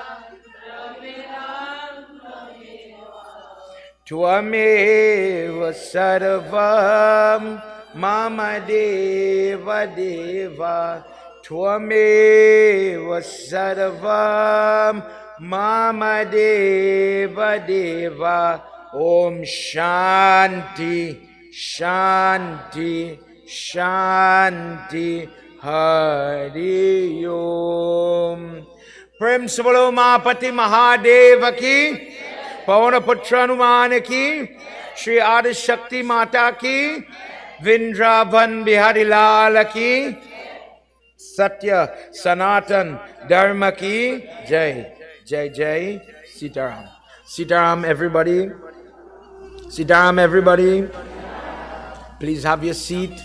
Tvameva Sarvam Mama Deva Deva, Tvameva Sarvam Mama Deva Deva. Om Shanti, Shanti, Shanti, Hari Om. Prem se bolo Mahapati Mahadeva ki, Pavana Putra Hanuman ki, Shri Adi Shakti Mata ki, Vrindavan Bihari Lal ki, Satya Sanatan Dharma ki, Jai, Jai Jai, Sitaram. Sitaram, everybody. Sitaram, everybody. Please have your seat.